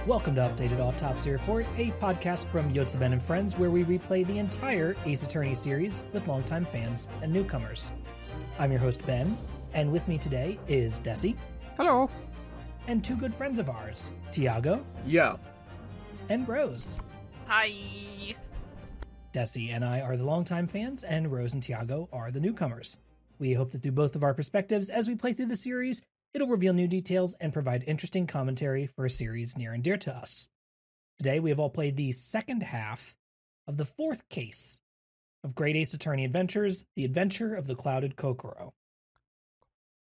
Welcome to Updated Autopsy Report, a podcast from Yotsuben and Friends where we replay the entire Ace Attorney series with longtime fans and newcomers. I'm your host, Ben, and with me today is Dessy. Hello. And two good friends of ours, Tiago. Yeah. And Rose. Hi. Dessy and I are the longtime fans, and Rose and Tiago are the newcomers. We hope that through both of our perspectives as we play through the series, it'll reveal new details and provide interesting commentary for a series near and dear to us. Today, we have all played the second half of the fourth case of Great Ace Attorney Adventures, The Adventure of the Clouded Kokoro.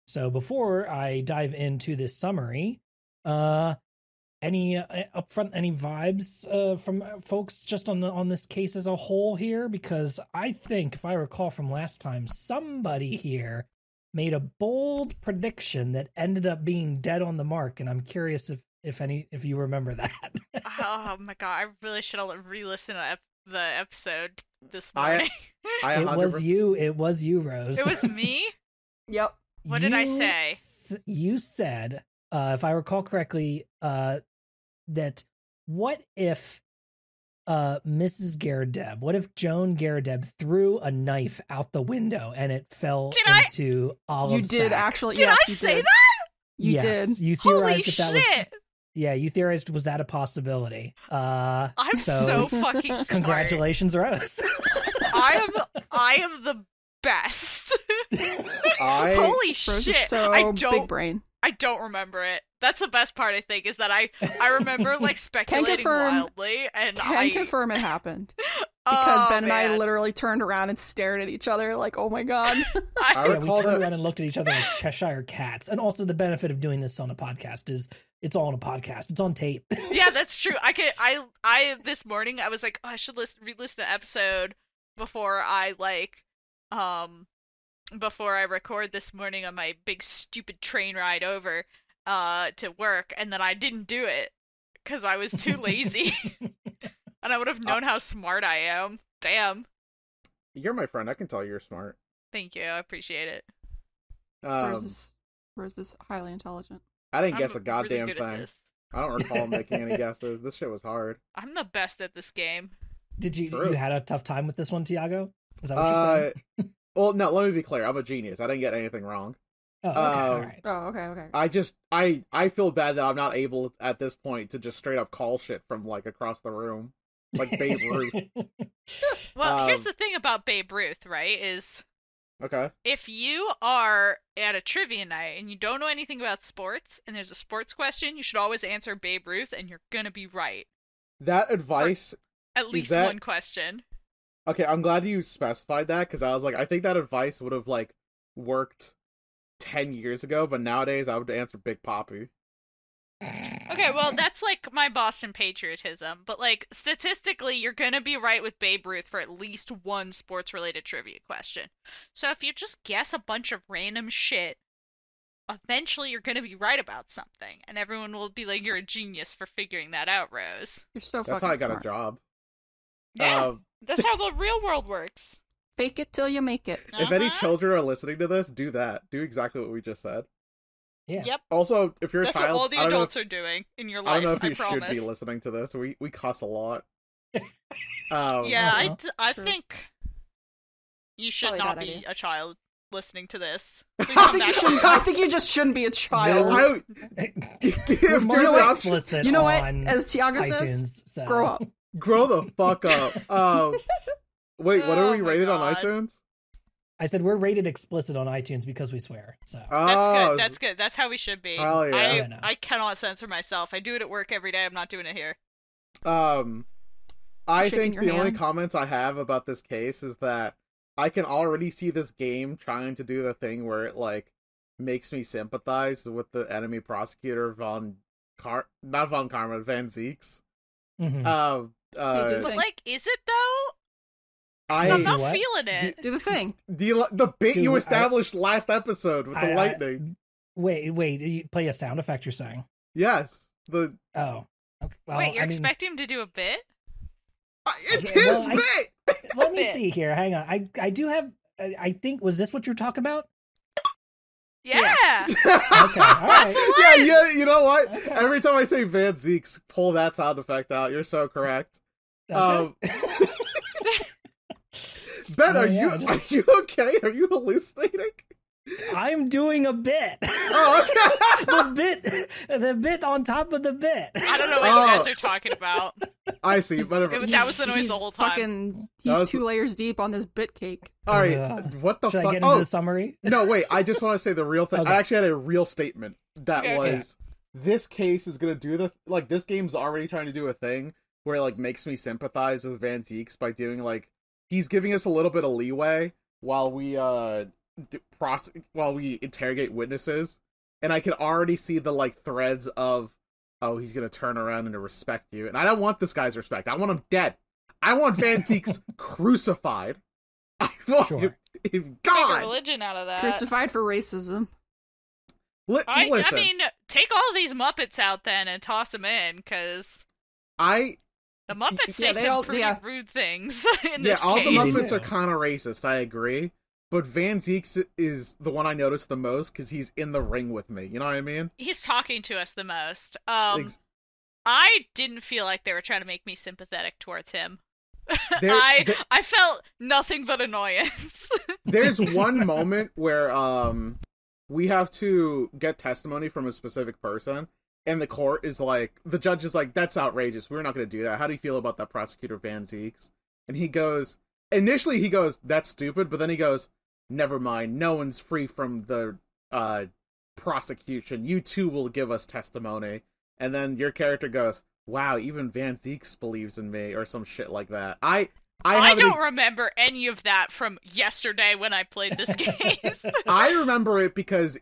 So before I dive into this summary, any vibes from folks just on this case as a whole here? Because I think, if I recall from last time, somebody here made a bold prediction that ended up being dead on the mark, and I'm curious if you remember that. Oh my god, I really should have re-listened to the episode this morning. It was you, Rose. It was me? Yep. What did I say? You said, if I recall correctly, that what if Mrs. Garadeb, what if Joan Garadeb threw a knife out the window and it fell into Olive's You did back? actually. Did yes, I you say did. that? You Yes, did. you Holy theorized if that was. shit! Yeah, you theorized was that a possibility? I'm so fucking smart. Congratulations, Rose. I am the best. I Holy Rose shit! is so big brain. I don't remember it. That's the best part, I think, is that I remember like speculating confirm- wildly, and Can confirm it happened. Because Ben and I literally. literally turned around and stared at each other like, oh my god. I Yeah, we recall turned that. around and looked at each other like Cheshire cats. And also the benefit of doing this on a podcast is it's all on a podcast. It's on tape. Yeah, that's true. I this morning I was like, oh, I should re-listen to the episode before I record this morning on my big stupid train ride over to work, and then I didn't do it because I was too lazy. And I would have known how smart I am. Damn. You're my friend. I can tell you're smart. Thank you. I appreciate it. Rose is highly intelligent. I didn't I'm guess a really goddamn good at thing. this. I don't recall making any guesses. This shit was hard. I'm the best at this game. Did you True. had a tough time with this one, Tiago? Is that what you're saying? Well, no. Let me be clear. I'm a genius. I didn't get anything wrong. Oh, okay, all right. Oh, okay. I feel bad that I'm not able at this point to just straight up call shit from like across the room, like Babe Ruth. Well, here's the thing about Babe Ruth, right? Is Okay. if you are at a trivia night and you don't know anything about sports and there's a sports question, you should always answer Babe Ruth and you're gonna be right. That advice. At least that- one question. Okay, I'm glad you specified that because I was like, I think that advice would have like worked 10 years ago, but nowadays I would answer Big Papi. Okay, well, that's like my Boston patriotism, but like statistically, you're gonna be right with Babe Ruth for at least one sports-related trivia question. So if you just guess a bunch of random shit, eventually you're gonna be right about something, and everyone will be like, "You're a genius for figuring that out, Rose." You're so That's fucking how I got smart. a job. Yeah, that's how the real world works. Fake it till you make it. If any Uh-huh. children are listening to this, do that. Do exactly what we just said. Yeah. Yep, Also, if you're that's a what child, all the I don't know adults if, are doing in your I life. don't know if you promise. should be listening to this. We cuss a lot. Yeah, Uh-huh. I True. think you should Probably not bad be idea. a child listening to this. Please I come think, back. I think you just shouldn't be a child. We're If more you're not- explicit You know what? on As Tiago iTunes, says, so. grow up. grow the fuck up. Wait, what are we Oh my rated on God. iTunes? I said we're rated explicit on iTunes because we swear. So That's Oh, good. That's good. That's how we should be. Hell yeah. Yeah, no. I cannot censor myself. I do it at work every day. I'm not doing it here. I Shaking think your the only hand. comments I have about this case is that I can already see this game trying to do the thing where it like makes me sympathize with the enemy prosecutor not Von Karma, Van Zeeks. mhm. They do But Thing. like, is it though? 'Cause I I'm do not what? feeling it. Do the thing. the bit you Dude, established last episode with the lightning. Wait, you play a sound effect you're saying? Yes, the Oh. Okay. Well, Wait, you're I mean, expecting him to do a bit? it's Okay, his well, bit. let me bit. see here. Hang on. I do have. I think was this what you're talking about? Yeah. Okay, all right. Yeah, you know what? Okay. Every time I say Van Zeeks, pull that sound effect out. You're so correct. Okay. Ben, Oh, are yeah, you okay? Are you hallucinating? I'm doing a bit. Oh, okay. the bit on top of the bit. I don't know what you guys are talking about. I see. Whatever. That was the noise the whole time. He's 2 layers deep on this bit cake. All right. What the Should fuck? I get into the summary? No, wait. I just want to say the real thing. Okay. I actually had a real statement that Okay. was this case is gonna do this game's already trying to do a thing where it makes me sympathize with Van Zeeks by doing he's giving us a little bit of leeway while we while we interrogate witnesses, and I can already see the threads of, oh, he's gonna turn around and respect you, and I don't want this guy's respect. I want him dead. I want Van Zeeks crucified. I want him Make a God. religion out of that. Crucified for racism. Listen, I mean, take all of these Muppets out then and toss them in, because the Muppets say some pretty rude things in this all case. the Muppets are kind of racist. I agree. But Van Zeeks is the one I noticed the most because he's in the ring with me. You know what I mean? He's talking to us the most. I didn't feel like they were trying to make me sympathetic towards him. I felt nothing but annoyance. There's one moment where we have to get testimony from a specific person, and the court is the judge is that's outrageous. We're not going to do that. How do you feel about that prosecutor Van Zeeks? And initially he goes, that's stupid, but then he goes, never mind, no one's free from the prosecution. You too will give us testimony. And then your character goes, wow, even Van Zeeks believes in me, or some shit like that. I don't remember any of that from yesterday when I played this game. I remember it because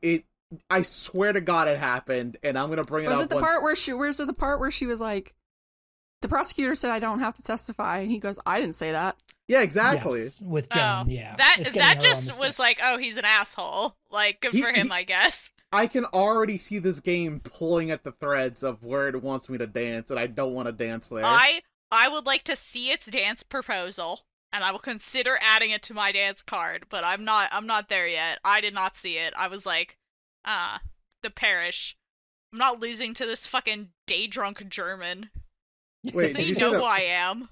I swear to God it happened, and I'm gonna bring it up. Was it the part where she was like, the prosecutor said I don't have to testify, and he goes, I didn't say that. Yeah, exactly. Yes, with Joan, yeah. That just was oh, he's an asshole. Good for him, I guess. I can already see this game pulling at the threads of where it wants me to dance, and I don't want to dance there. I would like to see its dance proposal, and I will consider adding it to my dance card, but I'm not there yet. I did not see it. I was the parish. I'm not losing to this fucking day drunk German. Wait, so you know who I am.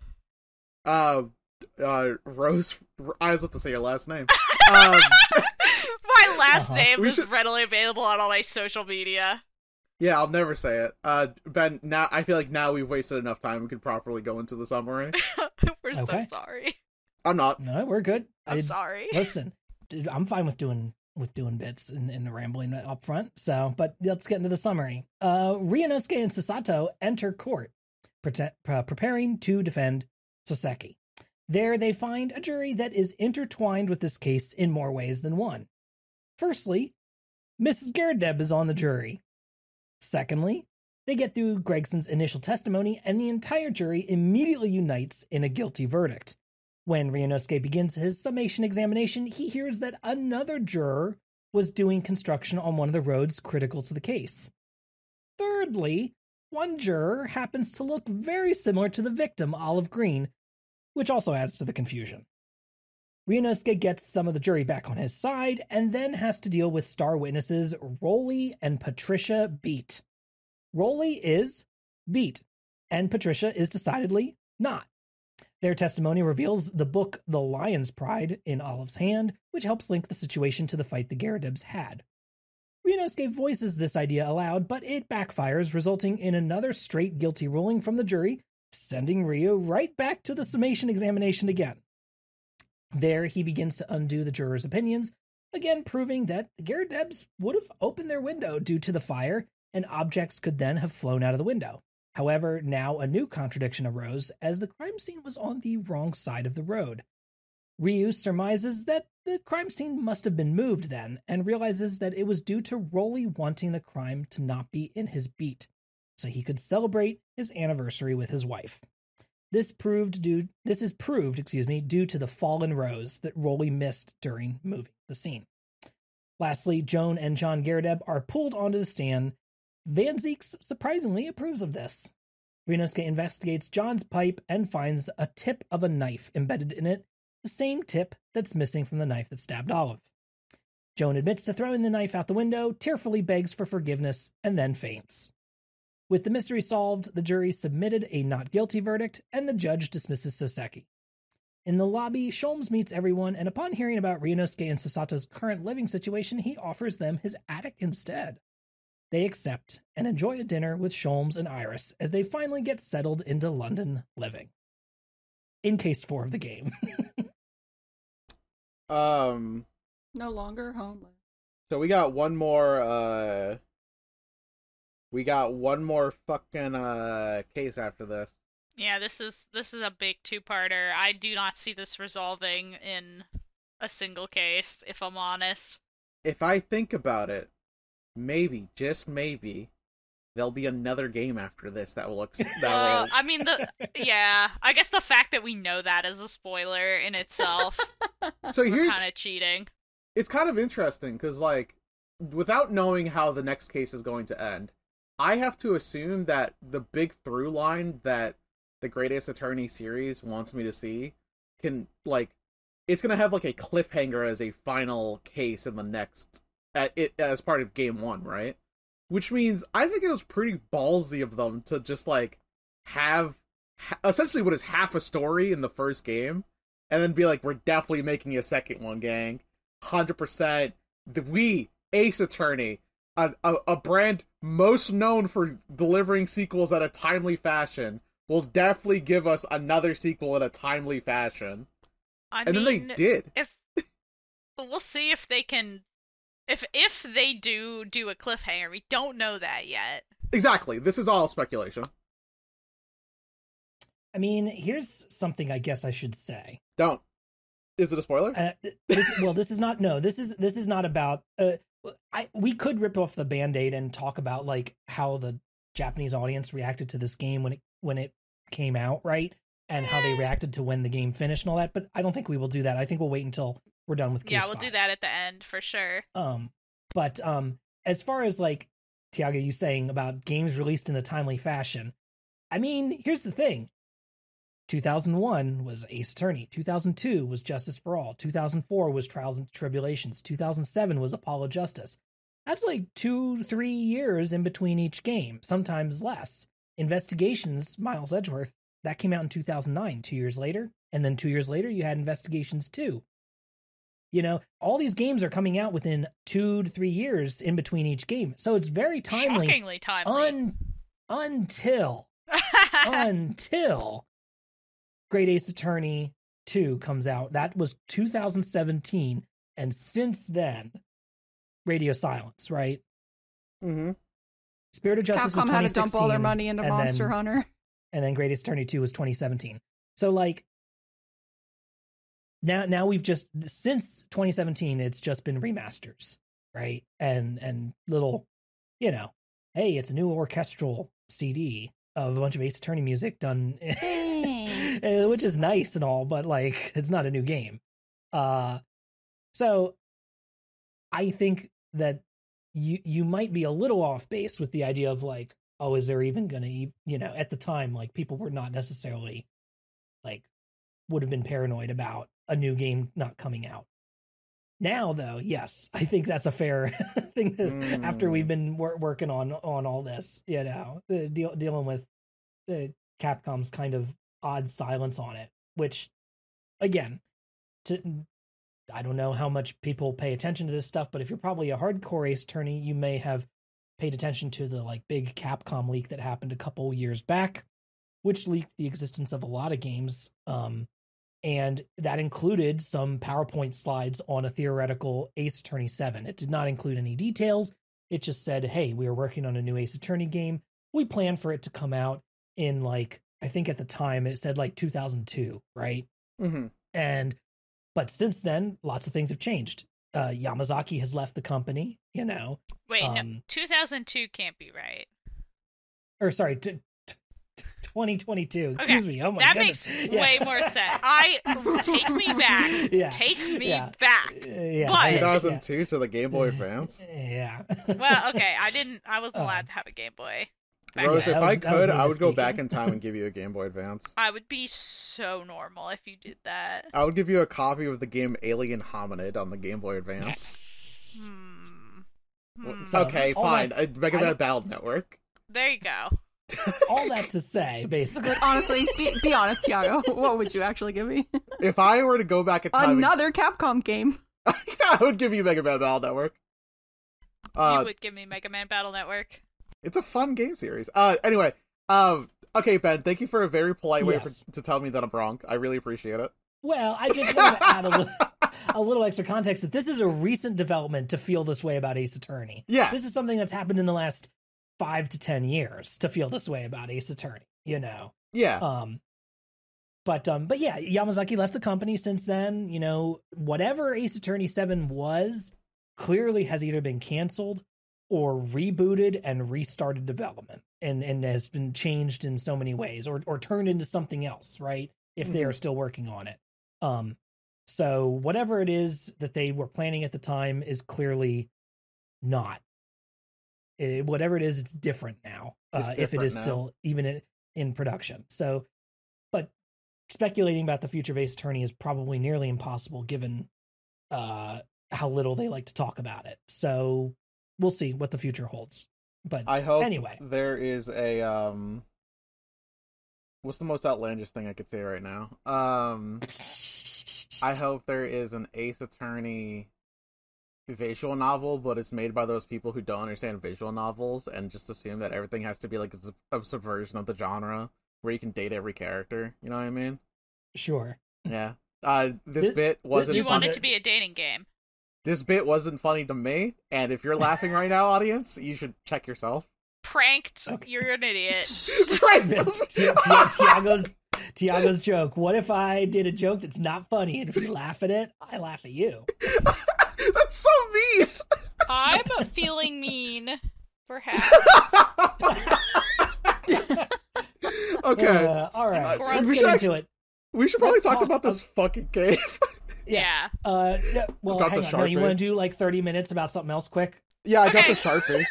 Rose. I was about to say your last name. My last name is readily available on all my social media. Yeah, I'll never say it. Ben, now I feel like now we've wasted enough time. We could properly go into the summary. We're so sorry. I'm not. No, we're good. I'm sorry. Listen, I'm fine with doing bits in the rambling up front. So, but let's get into the summary. Ryunosuke and Susato enter court, preparing to defend Soseki. There they find a jury that is intertwined with this case in more ways than one. Firstly, Mrs. Garadeb is on the jury. Secondly, they get through Gregson's initial testimony, and the entire jury immediately unites in a guilty verdict. When Ryunosuke begins his summation examination, he hears that another juror was doing construction on one of the roads critical to the case. Thirdly, one juror happens to look very similar to the victim, Olive Green, which also adds to the confusion. Ryunosuke gets some of the jury back on his side, and then has to deal with star witnesses Rolly and Patricia Beat. Rolly is beat, and Patricia is decidedly not. Their testimony reveals the book The Lion's Pride in Olive's hand, which helps link the situation to the fight the Garadebs had. Ryunosuke voices this idea aloud, but it backfires, resulting in another straight guilty ruling from the jury, sending Ryu right back to the summation examination again. There, he begins to undo the jurors' opinions, again proving that the Garadebs would have opened their window due to the fire, and objects could then have flown out of the window. However, now a new contradiction arose, as the crime scene was on the wrong side of the road. Ryu surmises that the crime scene must have been moved then, and realizes that it was due to Rolly wanting the crime to not be in his beat, so he could celebrate his anniversary with his wife. This is proved due to the fallen rose that Rolly missed during moving the scene. Lastly, Joan and John Garadeb are pulled onto the stand. Van Zeeks surprisingly approves of this. Ryunosuke investigates John's pipe and finds a tip of a knife embedded in it, the same tip that's missing from the knife that stabbed Olive. Joan admits to throwing the knife out the window, tearfully begs for forgiveness, and then faints. With the mystery solved, the jury submitted a not guilty verdict, and the judge dismisses Soseki. In the lobby, Sholmes meets everyone, and upon hearing about Ryunosuke and Sasato's current living situation, he offers them his attic instead. They accept and enjoy a dinner with Sholmes and Iris as they finally get settled into London living. In case 4 of the game. No longer homeless. So we got one more fucking case after this. Yeah, this is a big two-parter. I do not see this resolving in a single case, if I'm honest. If I think about it, maybe, just maybe, there'll be another game after this that will I mean, I guess the fact that we know that is a spoiler in itself. So here's kind of cheating. It's kind of interesting because, like, without knowing how the next case is going to end, I have to assume that the big through line that the Great Ace Attorney series wants me to see can, like, it's gonna have like a cliffhanger as a final case in the next as part of game 1, right? Which means I think it was pretty ballsy of them to just like have essentially what is half a story in the first game, and then be like, we're definitely making a second one, gang. 100%. Ace Attorney, a brand most known for delivering sequels at a timely fashion, will definitely give us another sequel in a timely fashion. Then they did. But we'll see if they can. If they do a cliffhanger, we don't know that yet. Exactly. This is all speculation. I mean, here's something I guess I should say. Don't. Is it a spoiler? This is not. No, this is not about. We could rip off the Band-Aid and talk about like how the Japanese audience reacted to this game when it came out, right? And how they reacted to when the game finished and all that. But I don't think we will do that. I think we'll wait until we're done with case 5. We'll do that at the end for sure. But as far as like Tiago, you saying about games released in a timely fashion, I mean, here's the thing. 2001 was Ace Attorney. 2002 was Justice for All. 2004 was Trials and Tribulations. 2007 was Apollo Justice. That's like 2-3 years in between each game, sometimes less. Investigations, Miles Edgeworth, that came out in 2009, 2 years later. And then 2 years later, you had Investigations 2. You know, all these games are coming out within 2 to 3 years in between each game. So it's very timely. Shockingly timely. Until Great Ace Attorney 2 comes out. That was 2017. And since then, radio silence, right? Mm-hmm. Spirit of Justice was 2016. Capcom had to dump all their money into Monster Hunter. And then Great Ace Attorney 2 was 2017. So, like, now we've just, since 2017, it's just been remasters, right? And little, you know, hey, it's a new orchestral CD of a bunch of Ace Attorney music done, which is nice and all, but, like, it's not a new game. So I think that you might be a little off base with the idea of, like, oh, is there even going to, you know, at the time, like, people were not necessarily, like, would have been paranoid about a new game not coming out. Now, though, yes, I think that's a fair thing after we've been working on all this, you know, dealing with Capcom's kind of odd silence on it, which, again, I don't know how much people pay attention to this stuff, but if you're probably a hardcore Ace Attorney, you may have paid attention to the like big Capcom leak that happened a couple years back, which leaked the existence of a lot of games. And that included some PowerPoint slides on a theoretical Ace Attorney 7. It did not include any details. It just said, hey, we are working on a new Ace Attorney game. We plan for it to come out in, like, I think at the time it said like 2002, right? Mm-hmm. But since then, lots of things have changed. Yamazaki has left the company, you know. Wait, no, 2002 can't be right. Or sorry, 2022. Excuse me. Oh my that goodness. Makes way more sense. Take me back. Yeah. Take me back. Yeah. But, 2002 to the Game Boy Advance. Yeah. Well, okay. I wasn't allowed to have a Game Boy. Rose, if I could, I would go back in time and give you a Game Boy Advance. I would be so normal if you did that. I would give you a copy of the game Alien Hominid on the Game Boy Advance. Yes. So, Okay, all fine. that- Mega Man Battle Network. There you go. all that to say, basically. Like, honestly, be honest, Tiago. What would you actually give me? If I were to go back in time, Another Capcom game. I would give you Mega Man Battle Network. You would give me Mega Man Battle Network. It's a fun game series. Anyway, okay, Ben, thank you for a very polite way to tell me that I'm wrong. I really appreciate it. Well, I just want to add a little extra context that this is a recent development to feel this way about Ace Attorney. Yeah. This is something that's happened in the last 5 to 10 years to feel this way about Ace Attorney, you know? Yeah. But yeah, Yamazaki left the company since then. You know, whatever Ace Attorney 7 was clearly has either been canceled or rebooted and restarted development and has been changed in so many ways or turned into something else, right? If they are still working on it. So whatever it is that they were planning at the time is clearly not. Whatever it is, it's different now. If it is still even in production. So, but speculating about the future of Ace Attorney is probably nearly impossible given how little they like to talk about it. So we'll see what the future holds. But I hope anyway, there is a what's the most outlandish thing I could say right now? I hope there is an Ace Attorney visual novel, but it's made by those people who don't understand visual novels and just assume that everything has to be like a subversion of the genre where you can date every character. You know what I mean? Sure. Yeah. This bit wasn't. You want it to be a dating game. This bit wasn't funny to me, and if you're laughing right now, audience, you should check yourself. Pranked. Okay. You're an idiot. Tiago's joke. What if I did a joke that's not funny, and if you laugh at it, I laugh at you? That's so mean. I'm feeling mean, perhaps. Okay. All right. Let's we get into it. We should probably talk about this fucking game. Yeah. Well, hang on. No, you want to do like 30 minutes about something else quick? Yeah, I got the Sharpie.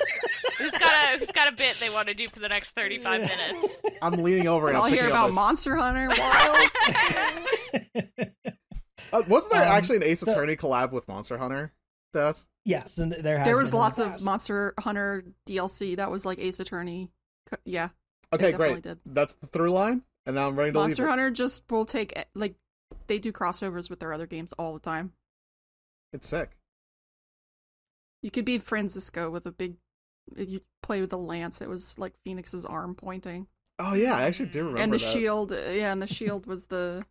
Who's got a bit they want to do for the next 35 minutes? I'm leaning over and I'll hear about Monster Hunter Wilds. Wasn't there actually an Ace Attorney collab with Monster Hunter? Des? Yes, and there was lots of Monster Hunter DLC that was like Ace Attorney. Yeah. Okay, great. That's the through line, and now I'm ready to Monster leave Hunter just will take like they do crossovers with their other games all the time. It's sick. You could be Francisco with you play with the lance. It was like Phoenix's arm pointing. Oh yeah, I actually do remember. And the that. shield, and the shield was the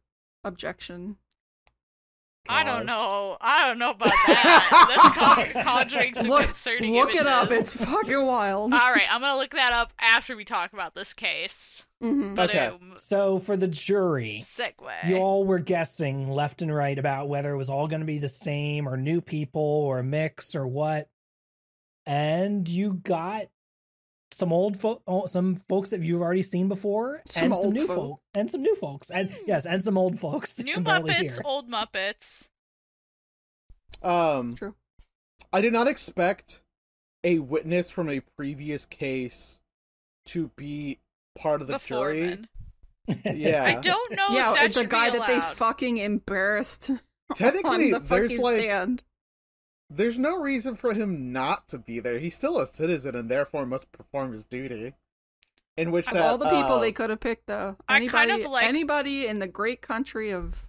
objection. God. I don't know about that. That's conjuring some concerning Look images. it up. It's fucking wild. All right, I'm gonna look that up after we talk about this case. Mm-hmm. Okay. So for the jury, segue. You all were guessing left and right about whether it was all going to be the same or new people or a mix or what. And you got some some folks that you've already seen before, and some new folks, and some new folks, and yes, and some old folks. New Muppets, old Muppets. True. I did not expect a witness from a previous case to be part of the jury. Yeah, I don't know. Yeah, if that the should guy be that they allowed. fucking embarrassed. Technically, on the stand. There's no reason for him not to be there. He's still a citizen and therefore must perform his duty. In which that all the people they could have picked, though. Anybody in the great country of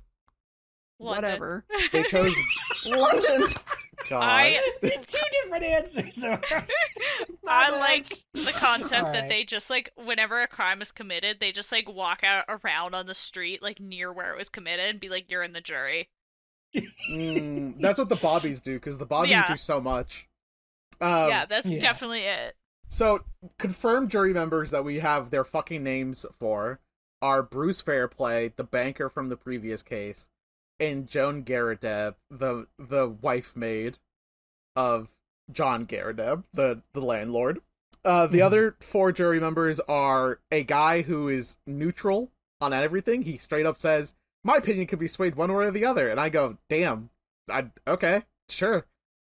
London. Whatever. They chose London. God. Two different answers. I like the concept All that right. they just like whenever a crime is committed, they just like walk out around on the street like near where it was committed and be like, "You're in the jury." That's what the Bobbies do, because the Bobbies do so much. Yeah, that's definitely it. So, confirmed jury members that we have their fucking names for are Bruce Fairplay, the banker from the previous case, and Joan Garadeb, the wife maid of John Garadeb, the landlord. The other four jury members are a guy who is neutral on everything. He straight up says, "My opinion could be swayed one way or the other," and I go, "Damn, okay, sure.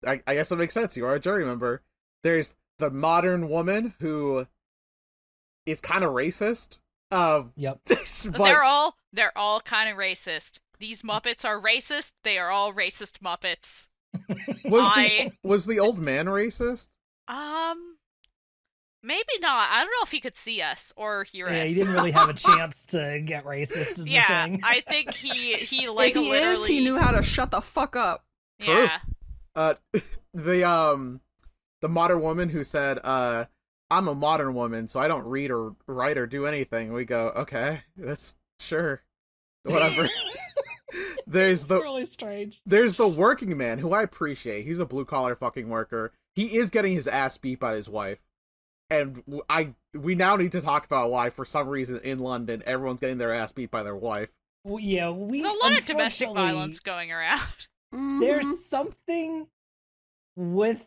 I guess that makes sense. You are a jury member." There's the modern woman who is kind of racist. Yep. But They're all kind of racist. These Muppets are racist. They are all racist Muppets. Was the old man racist? Maybe not. I don't know if he could see us or hear us. Yeah, he didn't really have a chance to get racist. Is the thing. I think he like if he literally. is, he knew how to shut the fuck up. True. Yeah. The modern woman who said, I'm a modern woman, so I don't read or write or do anything. We go, okay, that's sure. Whatever. There's really strange. There's the working man who I appreciate. He's a blue collar fucking worker. He is getting his ass beat by his wife. And we now need to talk about why, for some reason, in London, everyone's getting their ass beat by their wife. Well, yeah, there's a lot of domestic violence going around. There's something with.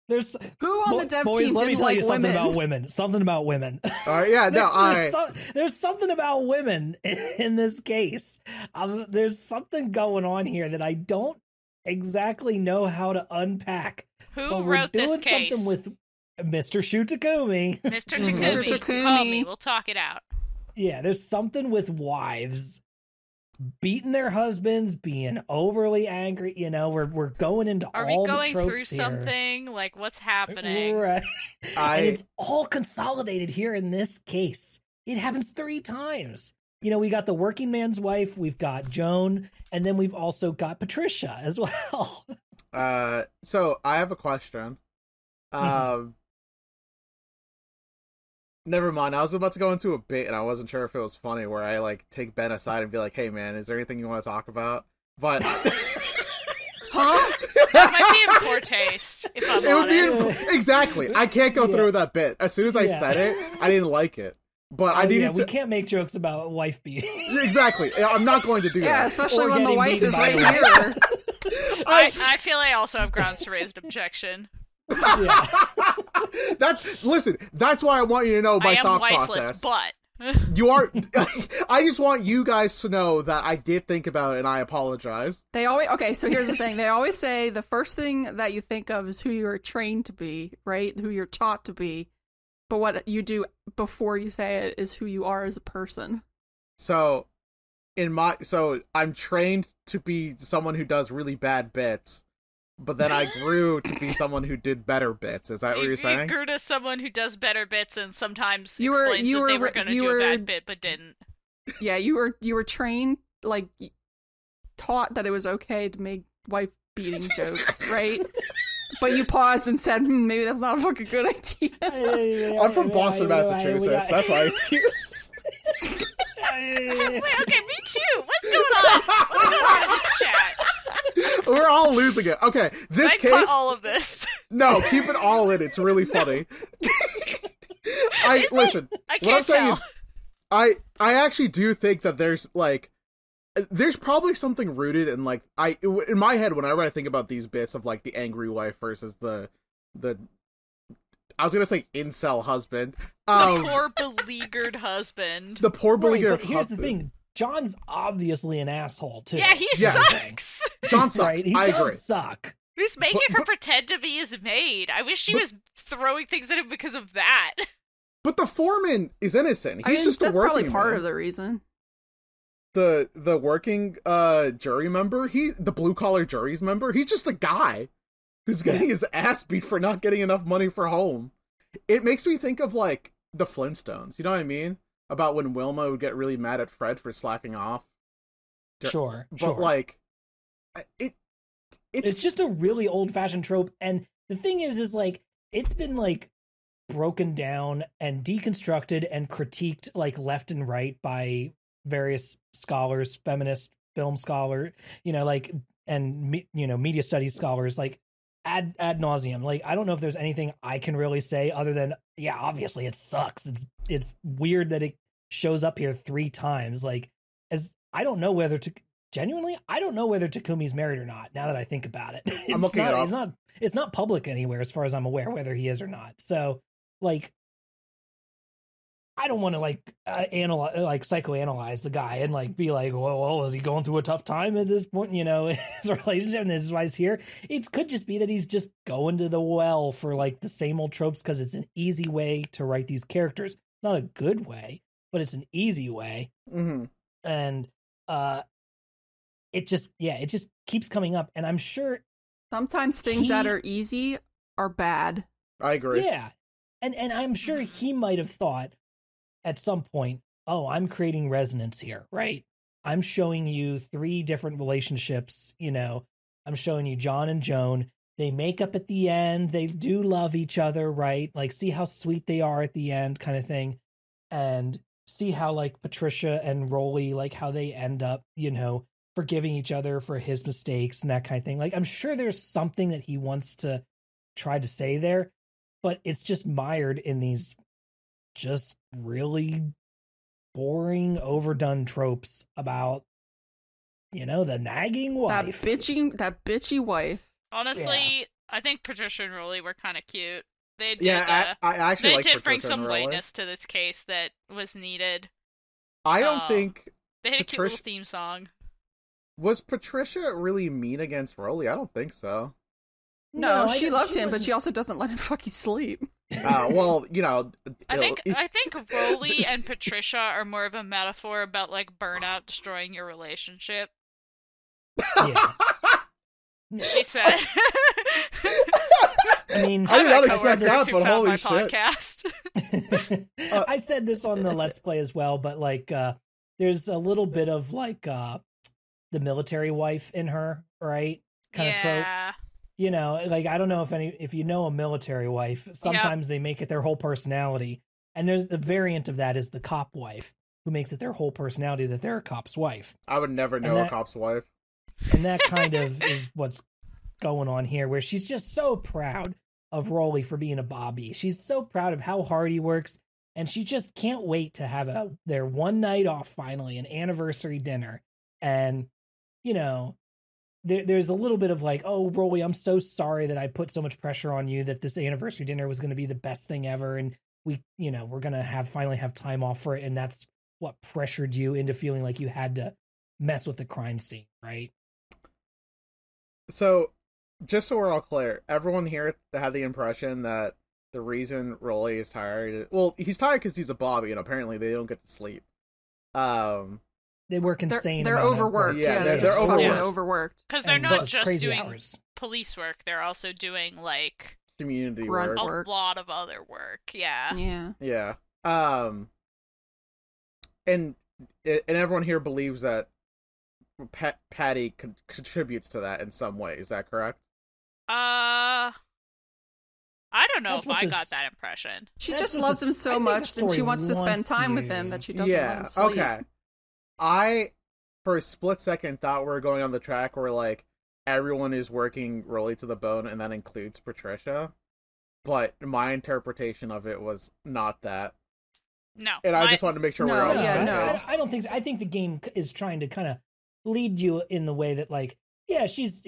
There's who on the dev boys, team let me didn't tell like you something women? about women. Something about women. Yeah, no, there's something about women in this case. There's something going on here that I don't exactly know how to unpack. Who wrote this case? Something with Mr. Shutakumi. Mr. Takumi. Call me. We'll talk it out. Yeah, there's something with wives beating their husbands, being overly angry. You know, we're going into all the tropes. Are we going through something? Like, what's happening? Right. And it's all consolidated here in this case. It happens 3 times. You know, we got the working man's wife, we've got Joan, and then we've also got Patricia as well. So I have a question. Never mind. I was about to go into a bit, and I wasn't sure if it was funny. Where I like take Ben aside and be like, "Hey, man, is there anything you want to talk about?" But huh? That might be in poor taste. If I'm honest. Exactly. I can't go through that bit. As soon as I said it, I didn't like it. But I needed to. We can't make jokes about wife beating. Exactly. I'm not going to do that. Yeah, especially when the wife is right here. I feel I also have grounds to raise an objection. Yeah. That's why I want you to know my thought process. But you are. I just want you guys to know that I did think about it, and I apologize. So here's the thing. They always say the first thing that you think of is who you're trained to be, right? Who you're taught to be. But what you do before you say it is who you are as a person. So I'm trained to be someone who does really bad bits. But then I grew to be someone who did better bits. Is that what you're saying? You grew to someone who does better bits and sometimes explains that they were going to do a bad bit but didn't. Yeah, you were trained, like, taught that it was okay to make wife beating jokes, right? But you paused and said, maybe that's not a fucking good idea. I'm from Boston, Massachusetts. That's my excuse. Wait, okay, me too. What's going on? What's going on in this chat? We're all losing it. Okay, this case. Cut all of this. No, keep it all in. It's really funny. Listen. I can't what I'm saying is, I actually do think that there's probably something rooted in in my head whenever I think about these bits of like the angry wife versus the I was gonna say incel husband. The poor beleaguered husband. The poor beleaguered husband. Here's the thing. John's obviously an asshole too. Yeah, he sucks. John sucks. Right? He does suck. Who's making her pretend to be his maid? I wish she was throwing things at him because of that. But the foreman is innocent. He's just a working man. That's probably part of the reason. The working jury member, the blue collar jury's member, he's just a guy who's getting his ass beat for not getting enough money for home. It makes me think of like the Flintstones. You know what I mean? About when Wilma would get really mad at Fred for slacking off. Sure. But like it's just a really old fashioned trope. And the thing is like it's been like broken down and deconstructed and critiqued like left and right by various scholars, feminist film scholar, and media studies scholars, like ad nauseum. Like, I don't know if there's anything I can really say other than, yeah, obviously it sucks. It's weird that it shows up here 3 times. Like, I don't know whether Takumi's married or not. Now that I think about it, I'm looking it up. It's not public anywhere as far as I'm aware whether he is or not. So, like, I don't want to psychoanalyze the guy and like be like, well, is he going through a tough time at this point? His relationship, and this is why he's here. It could just be that he's just going to the well for like the same old tropes because it's an easy way to write these characters. Not a good way, but it's an easy way. Mm-hmm. And it just keeps coming up, and I'm sure Sometimes things that are easy are bad. I agree. Yeah. And I'm sure he might have thought at some point, oh, I'm creating resonance here, right? I'm showing you 3 different relationships, I'm showing you John and Joan. They make up at the end. They do love each other, right? Like, see how sweet they are at the end kind of thing. And see how, like, Patricia and Rolly, like, how they end up, forgiving each other for his mistakes and that kind of thing. Like, I'm sure there's something that he wants to try to say there, but it's just mired in these just really boring, overdone tropes about, the nagging wife. That bitchy wife. Honestly, I think Patricia and Rolly were kind of cute. They did. I actually like did bring Patricia some and Rolly. lightness to this case that was needed. I don't think they had a cute little theme song. Was Patricia really mean against Rolly? I don't think so. No, she loved him, but she also doesn't let him fucking sleep. Well, I think Rolly and Patricia are more of a metaphor about like burnout destroying your relationship. Yeah. She said. I mean, I did not expect that, but holy shit. Podcast. I said this on the Let's Play as well, but like, there's a little bit of like the military wife in her, right? Kind of trope. Like, I don't know if you know a military wife, sometimes they make it their whole personality. And there's the variant of that is the cop wife, who makes it their whole personality that they're a cop's wife. I would never know a cop's wife. And that kind of is what's going on here, where she's just so proud of Rolly for being a Bobby. She's so proud of how hard he works, and she just can't wait to have their one night off finally, an anniversary dinner. And, there's a little bit of like, oh, Rolly, I'm so sorry that I put so much pressure on you that this anniversary dinner was going to be the best thing ever, and we're going to finally have time off for it, and that's what pressured you into feeling like you had to mess with the crime scene, right? So, just so we're all clear, everyone here had the impression that the reason Rolly is tired... Well, he's tired because he's a Bobby, and apparently they don't get to sleep. They work insane. They're overworked. Yeah, they're fucking overworked. Because they're not just doing hours. Police work, they're also doing, like... community Grunt work. A lot of other work, yeah. Yeah. And everyone here believes that Patty contributes to that in some way. Is that correct? I don't know if I got that impression. She just loves him so much that she wants to spend time with him that she doesn't let him sleep. Okay. I, for a split second, thought we were going on the track where, like, everyone is working Rolly to the bone, and that includes Patricia. But my interpretation of it was not that. No. And I just wanted to make sure we're all on the same page. I don't think so. I think the game is trying to kind of lead you in the way that, like, yeah, she's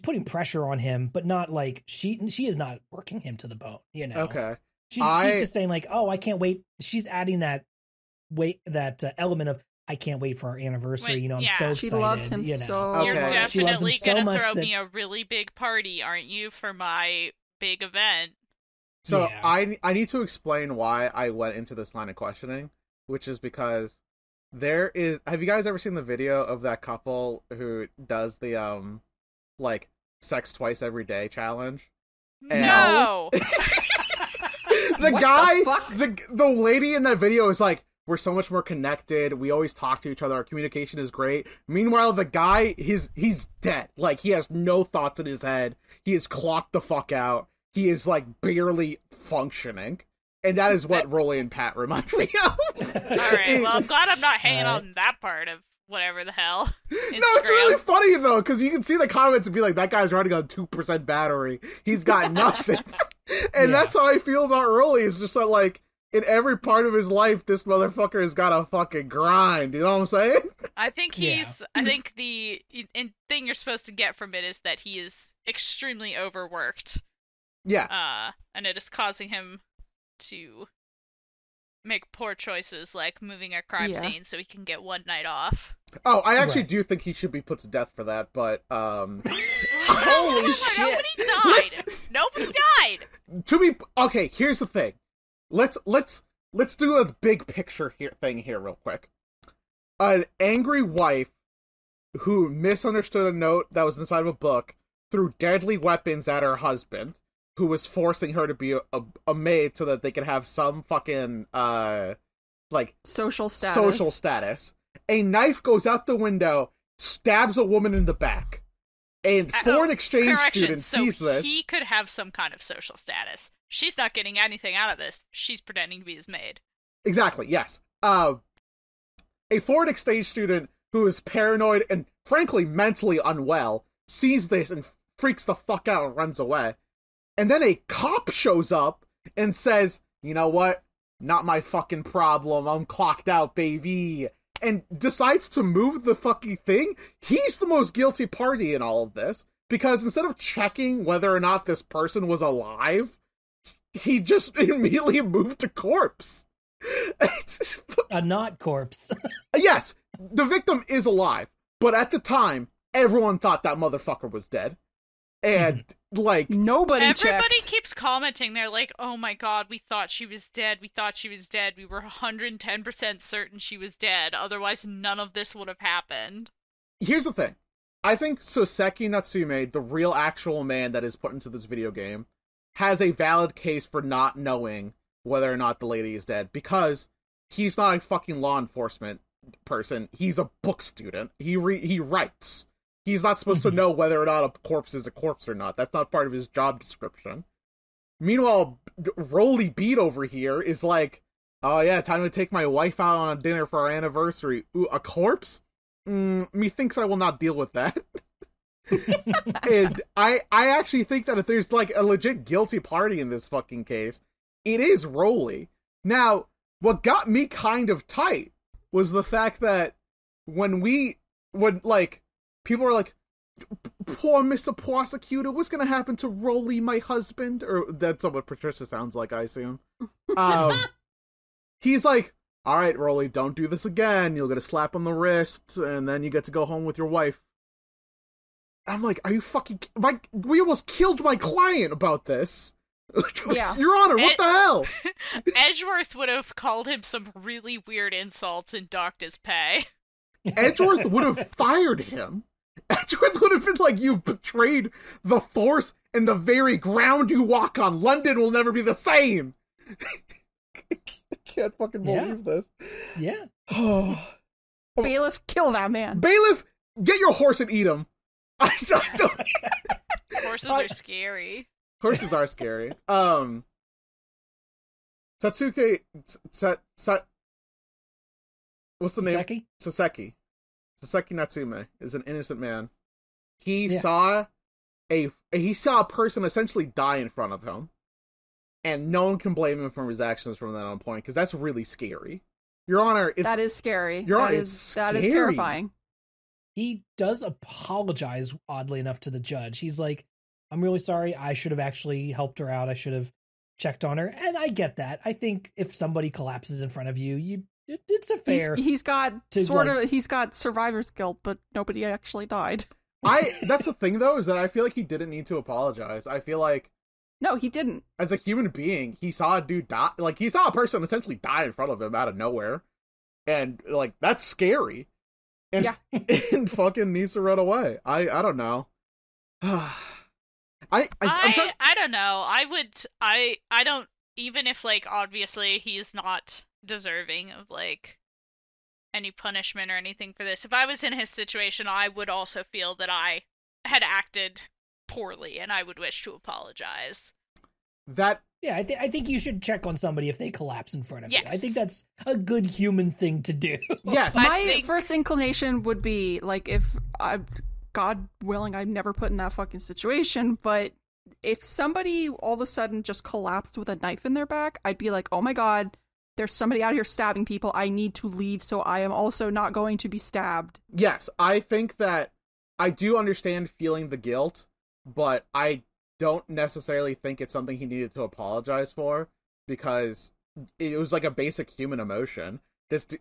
putting pressure on him, but not like she is not working him to the bone, Okay. She's just saying like, oh, I can't wait. She's adding that element of I can't wait for our anniversary. I'm so excited. She loves him so. Okay. You're definitely so gonna much throw me a really big party, aren't you, for my big event? So I need to explain why I went into this line of questioning, which is because have you guys ever seen the video of that couple who does the like sex twice every day challenge? No. The lady in that video is like, we're so much more connected. We always talk to each other. Our communication is great. Meanwhile, the guy, he's dead. Like, he has no thoughts in his head. He is clocked the fuck out. He is, like, barely functioning. And that is what Rolly and Pat remind me of. Alright, well, I'm glad I'm not hanging on that part of whatever the hell. No, it's really funny, though, because you can see the comments and be like, that guy's running on 2% battery. He's got nothing. And that's how I feel about Rolly. It's just that, like, in every part of his life, this motherfucker has got a fucking grind. You know what I'm saying? I think I think the thing you're supposed to get from it is that he is extremely overworked. Yeah. And it is causing him to make poor choices, like moving a crime scene so he can get one night off. Oh, I actually do think he should be put to death for that, but, Holy shit. Nobody died! Okay, here's the thing. Let's do a big picture thing here real quick. An angry wife who misunderstood a note that was inside of a book, threw deadly weapons at her husband, who was forcing her to be a maid so that they could have some fucking, social status. A knife goes out the window, stabs a woman in the back. And foreign exchange student sees this. He could have some kind of social status. She's not getting anything out of this. She's pretending to be his maid. Exactly, yes. A foreign exchange student who is paranoid and, frankly, mentally unwell, sees this and freaks the fuck out and runs away. And then a cop shows up and says, you know what? Not my fucking problem. I'm clocked out, baby. And decides to move the fucking thing. He's the most guilty party in all of this. Because instead of checking whether or not this person was alive, he just immediately moved a corpse. A not corpse. Yes, the victim is alive. But at the time, everyone thought that motherfucker was dead. And, nobody Everybody checked. keeps commenting. They're like, oh my god, we thought she was dead. We thought she was dead. We were 110% certain she was dead. Otherwise, none of this would have happened. Here's the thing. I think Soseki Natsume, the real actual man that is put into this video game, has a valid case for not knowing whether or not the lady is dead. Because he's not a fucking law enforcement person. He's a book student. He writes. He's not supposed to know whether or not a corpse is a corpse or not. That's not part of his job description. Meanwhile, Roly Beat over here is like, oh yeah, time to take my wife out on a dinner for our anniversary. Ooh, a corpse? Methinks I will not deal with that. And I actually think that if there's a legit guilty party in this fucking case, it is Roly. Now, what got me kind of tight was the fact that when people are like, poor Mr. Prosecutor, what's gonna happen to Roly, my husband? Or that's what Patricia sounds like, I assume. He's like, alright, Roly, don't do this again. You'll get a slap on the wrist, and then you get to go home with your wife. I'm like, are you fucking... we almost killed my client about this. Yeah. Your Honor, what the hell? Edgeworth would have called him some really weird insults and docked his pay. Edgeworth would have fired him. Edgeworth would have been like, you've betrayed the force and the very ground you walk on. London will never be the same. I can't fucking believe this. Yeah. Bailiff, kill that man. Bailiff, get your horse and eat him. I don't... Horses are scary. Horses are scary. Satsuke... What's the name? Soseki. Soseki Natsume is an innocent man. He saw a person essentially die in front of him, and no one can blame him for his actions from that on point, because that's really scary. Your Honor, that is scary. Your Honor, that is terrifying. He does apologize, oddly enough, to the judge. He's like, I'm really sorry. I should have actually helped her out. I should have checked on her. And I get that. I think if somebody collapses in front of you, it's a fair. He's got he's got survivor's guilt, but nobody actually died. That's the thing though, is that I feel like he didn't need to apologize. I feel like no, he didn't. As a human being, he saw a dude die. Like, he saw a person essentially die in front of him out of nowhere, and that's scary. And, and fucking needs to run away. I don't know. I don't know. I don't, even if obviously he's not deserving of any punishment or anything for this. If I was in his situation, I would also feel that I had acted poorly and I would wish to apologize. I think you should check on somebody if they collapse in front of you. I think that's a good human thing to do. Yes. My first inclination would be if God willing, I'm never put in that fucking situation, but if somebody all of a sudden just collapsed with a knife in their back, I'd be like, oh my god, there's somebody out here stabbing people. I need to leave, so I am also not going to be stabbed. Yes, I think that I do understand feeling the guilt, but I don't necessarily think it's something he needed to apologize for, because it was a basic human emotion.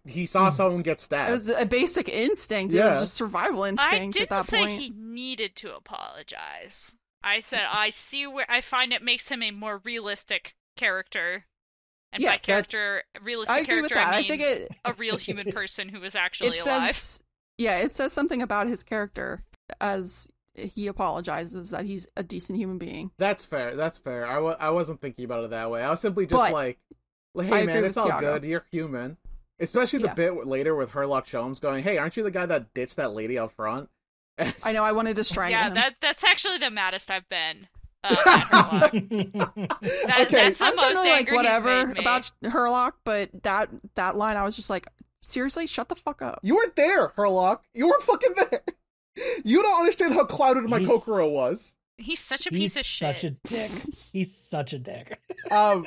He saw someone get stabbed. It was a basic instinct. Yeah. It was just survival instinct at that point. I didn't say he needed to apologize. I said I see where I find it makes him a more realistic character. And by character, realistic character, I mean a real human person who was actually alive. Yeah, it says something about his character as he apologizes that he's a decent human being. That's fair. That's fair. I wasn't thinking about it that way. I was simply just But like, I hey, agree man, with it's all Tiago. good. You're human. Especially the Yeah. bit later with Herlock Sholmes going, hey, aren't you the guy that ditched that lady out front? I know, I wanted to strangle Yeah, him. that's actually the maddest I've been. At Herlock. Okay. That's the I'm most generally like angry whatever he's made me. about Herlock, but that line I was just like, seriously, shut the fuck up. You weren't there, Herlock. You weren't fucking there. You don't understand how clouded my He's- Kokoro was. He's such a He's piece of such shit. a dick. He's such a dick. Um,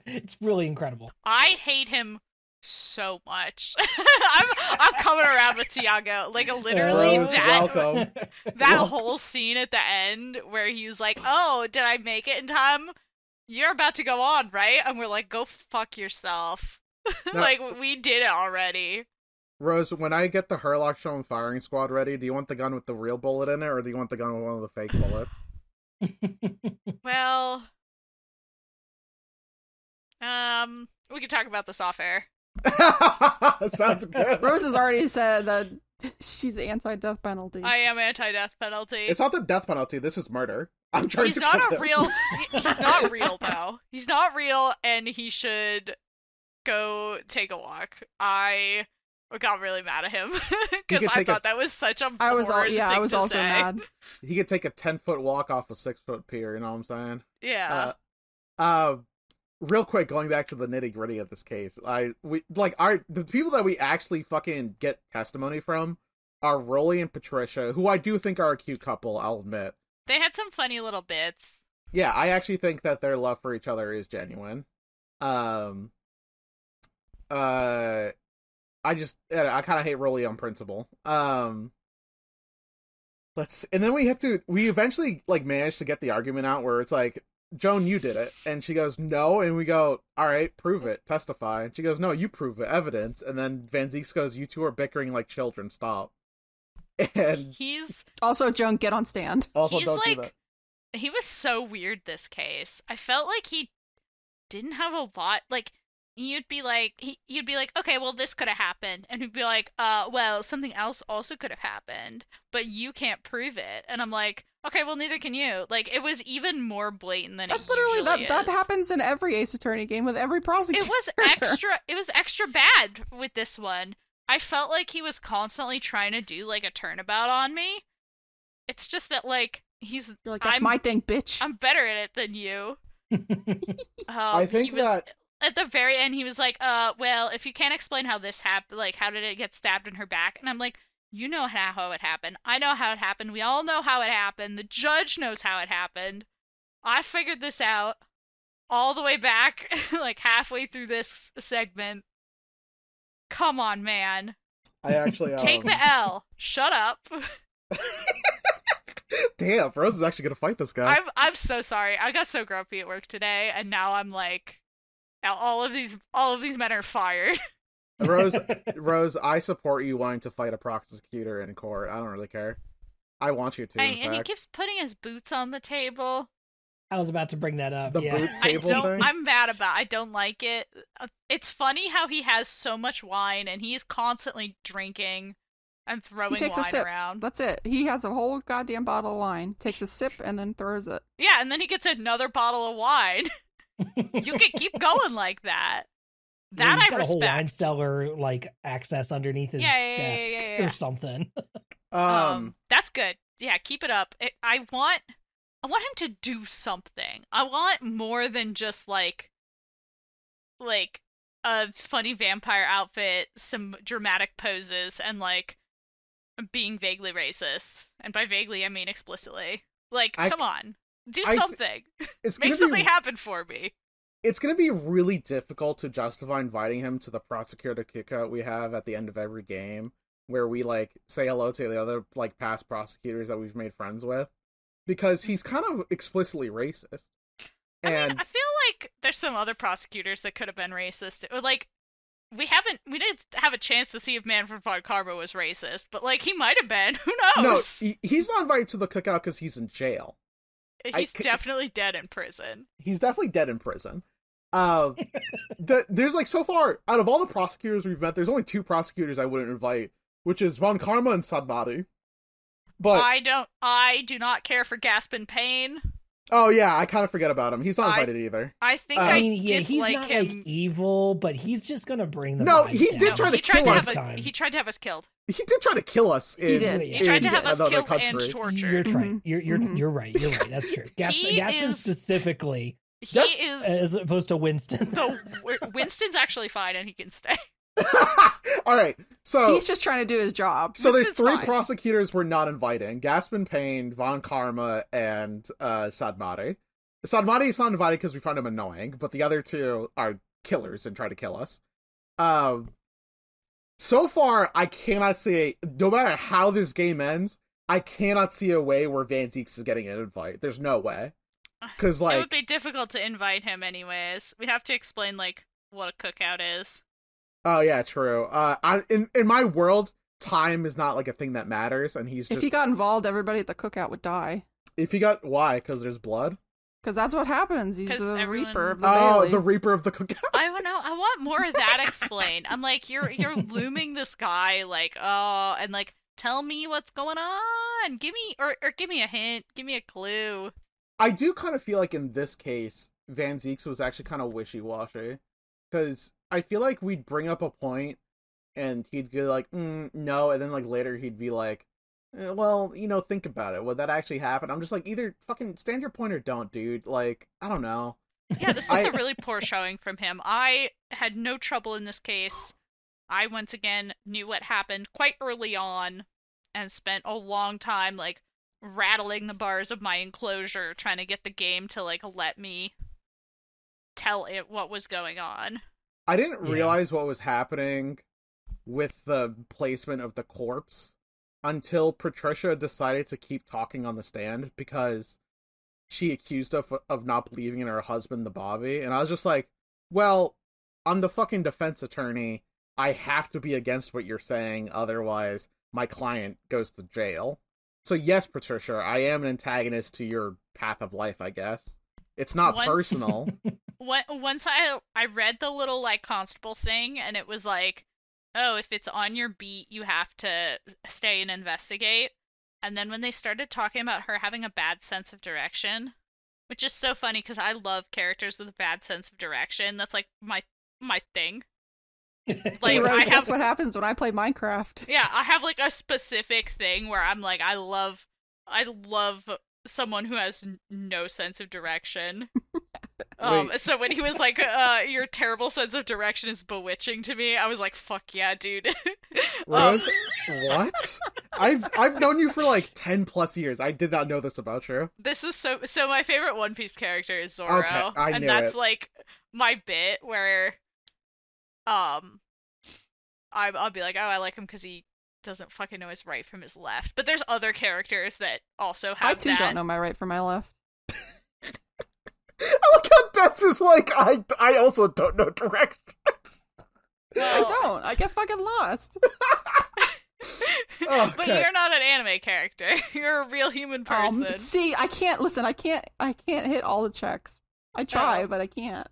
It's really incredible. I hate him so much. I'm coming around with Tiago. Like literally Rose, that welcome. that whole scene at the end where he was like, "Oh, did I make it in time? You're about to go on, right?" And we're like, "Go fuck yourself." No. Like we did it already. Rose, when I get the Herlock Sholmes firing squad ready, do you want the gun with the real bullet in it, or do you want the gun with one of the fake bullets? Well, we can talk about this off air. Sounds good. Rose has already said that she's anti-death penalty. I am anti-death penalty. It's not the death penalty. This is murder. I'm trying He's to not kill a him. real. He's not real though. He's not real, and he should go take a walk. I got really mad at him because could I take a- thought that was such a I was boring I thing was to also say. mad. He could take a 10-foot walk off a 6-foot pier. You know what I'm saying? Yeah. Real quick, going back to the nitty gritty of this case, the people that we actually fucking get testimony from are Rolly and Patricia, who I do think are a cute couple. I'll admit. They had some funny little bits. Yeah, I actually think that their love for each other is genuine. I kind of hate Rolly on principle. And then we eventually manage to get the argument out where it's like, Joan, you did it. And she goes, no. And we go, all right, prove it, testify. And she goes, no, you prove it, evidence. And then Van Zieks goes, you two are bickering like children, stop. And He's Also, Joan, get on stand. also he's don't do like that. he was so weird this case. I felt like he didn't have a lot. Like you'd be like, okay, well this could have happened, and he'd be like, well something else also could have happened, but you can't prove it. And I'm like, okay, well neither can you. Like it was even more blatant than That's it literally usually that is. happens in every Ace Attorney game with every prosecutor. It was extra bad with this one. I felt like he was constantly trying to do like a turnabout on me. It's just that like You're like, that's my thing, bitch. I'm better at it than you. I think that at the very end he was like, well, if you can't explain how this happened, like how did it get stabbed in her back? And I'm like, you know how it happened. I know how it happened. We all know how it happened. The judge knows how it happened. I figured this out all the way back, like halfway through this segment. Come on, man. I actually Take the L. Shut up. Damn, Rose is actually gonna fight this guy. I'm so sorry. I got so grumpy at work today, and now I'm like, all of these men are fired. Rose, I support you wanting to fight a prosecutor in court. I don't really care. I want you to. In And he fact. keeps putting his boots on the table. I was about to bring that up. The yeah. boot table thing. I'm mad about. I don't like it. It's funny how he has so much wine, and he's constantly drinking and throwing He takes a wine sip. around. That's it. He has a whole goddamn bottle of wine, takes a sip, and then throws it. Yeah, and then he gets another bottle of wine. You can keep going like that. Yeah, That he's I got respect. a whole wine cellar access underneath his Yeah, desk yeah. or something. That's good. Yeah, keep it up. I want him to do something. I want more than just like a funny vampire outfit, some dramatic poses, and like being vaguely racist. And by vaguely, I mean explicitly. Like, come on, do something. Make something happen for me. It's going to be really difficult to justify inviting him to the prosecutor cookout we have at the end of every game, where we say hello to the other past prosecutors that we've made friends with, because he's kind of explicitly racist. I mean, I feel like there's some other prosecutors that could have been racist. Or, we didn't have a chance to see if Manfred von Karma was racist, but he might have been. Who knows? No, he's not invited to the cookout because he's in jail. He's definitely dead in prison. He's definitely dead in prison. There's so far, out of all the prosecutors we've met, there's only 2 prosecutors I wouldn't invite, which is Von Karma and Sadmati. But I do not care for Gaspin Payne. oh yeah, I kind of forget about him. He's not invited either. I think I mean, yeah, dislike he's not him. like evil, but he's just gonna bring the No, vibes he down. did try to kill us. He tried to have us killed. He did try to kill us. He did. He tried to have us another killed country. and tortured. You're right. You're right. You're right. That's true. Gaspin specifically, He is as opposed to Winston. Winston's actually fine and he can stay. All right, so He's just trying to do his job. so there's Winston's 3 fine. prosecutors we're not inviting: Gaspin Payne, Von Karma, and Sadmati. Sadmati is not invited because we find him annoying, but the other 2 are killers and try to kill us. So far, I cannot see, no matter how this game ends, I cannot see a way where Van Zieks is getting an invite. There's no way. Because, It would like, be difficult to invite him anyways. We'd have to explain like what a cookout is. oh yeah, true. In my world, time is not like a thing that matters, and he's just... If he got involved, everybody at the cookout would die. Why? Because there's blood? Because that's what happens. He's 'Cause the everyone- Reaper of the Oh, Bailey. the Reaper of the cookout. I don't know. I want more of that explained. I'm like, you're looming this guy like, oh, and like, tell me what's going on. Give me or give me a hint. Give me a clue. I do kind of feel like in this case, Van Zieks was actually kind of wishy-washy. Because I feel like we'd bring up a point, and he'd be like, no, and then like later he'd be like, well, think about it. Would that actually happen? I'm just like, either fucking stand your point or don't, dude. Like, I don't know. Yeah, this was a really poor showing from him. I had no trouble in this case. I once again knew what happened quite early on and spent a long time like rattling the bars of my enclosure trying to get the game to like let me tell it what was going on. I didn't realize what was happening with the placement of the corpse until Patricia decided to keep talking on the stand because she accused of not believing in her husband, the Bobby. And I was just like, well, I'm the fucking defense attorney. I have to be against what you're saying. Otherwise, my client goes to jail. So yes, Patricia, I am an antagonist to your path of life, I guess. It's not personal. Once I read the little like constable thing and it was like, oh, if it's on your beat, you have to stay and investigate. And then when they started talking about her having a bad sense of direction, which is so funny because I love characters with a bad sense of direction. That's like my thing. Like Hey, Rose, I guess have, what happens when I play Minecraft? yeah, I have like a specific thing where I'm like, I love someone who has no sense of direction. So when he was like, your terrible sense of direction is bewitching to me, I was like, fuck yeah, dude. Rose, what? I've known you for like 10 plus years. I did not know this about you. This is so my favorite One Piece character is Zoro. Okay, I and knew that's it. like my bit where I'll be like, oh, I like him because he doesn't fucking know his right from his left. But there's other characters that also have I too that. don't know my right from my left. I like how Des is like, I also don't know directions. I don't. I get fucking lost. Oh, But okay. you're not an anime character. You're a real human person. See, I can't listen. I can't hit all the checks. I try, but I can't.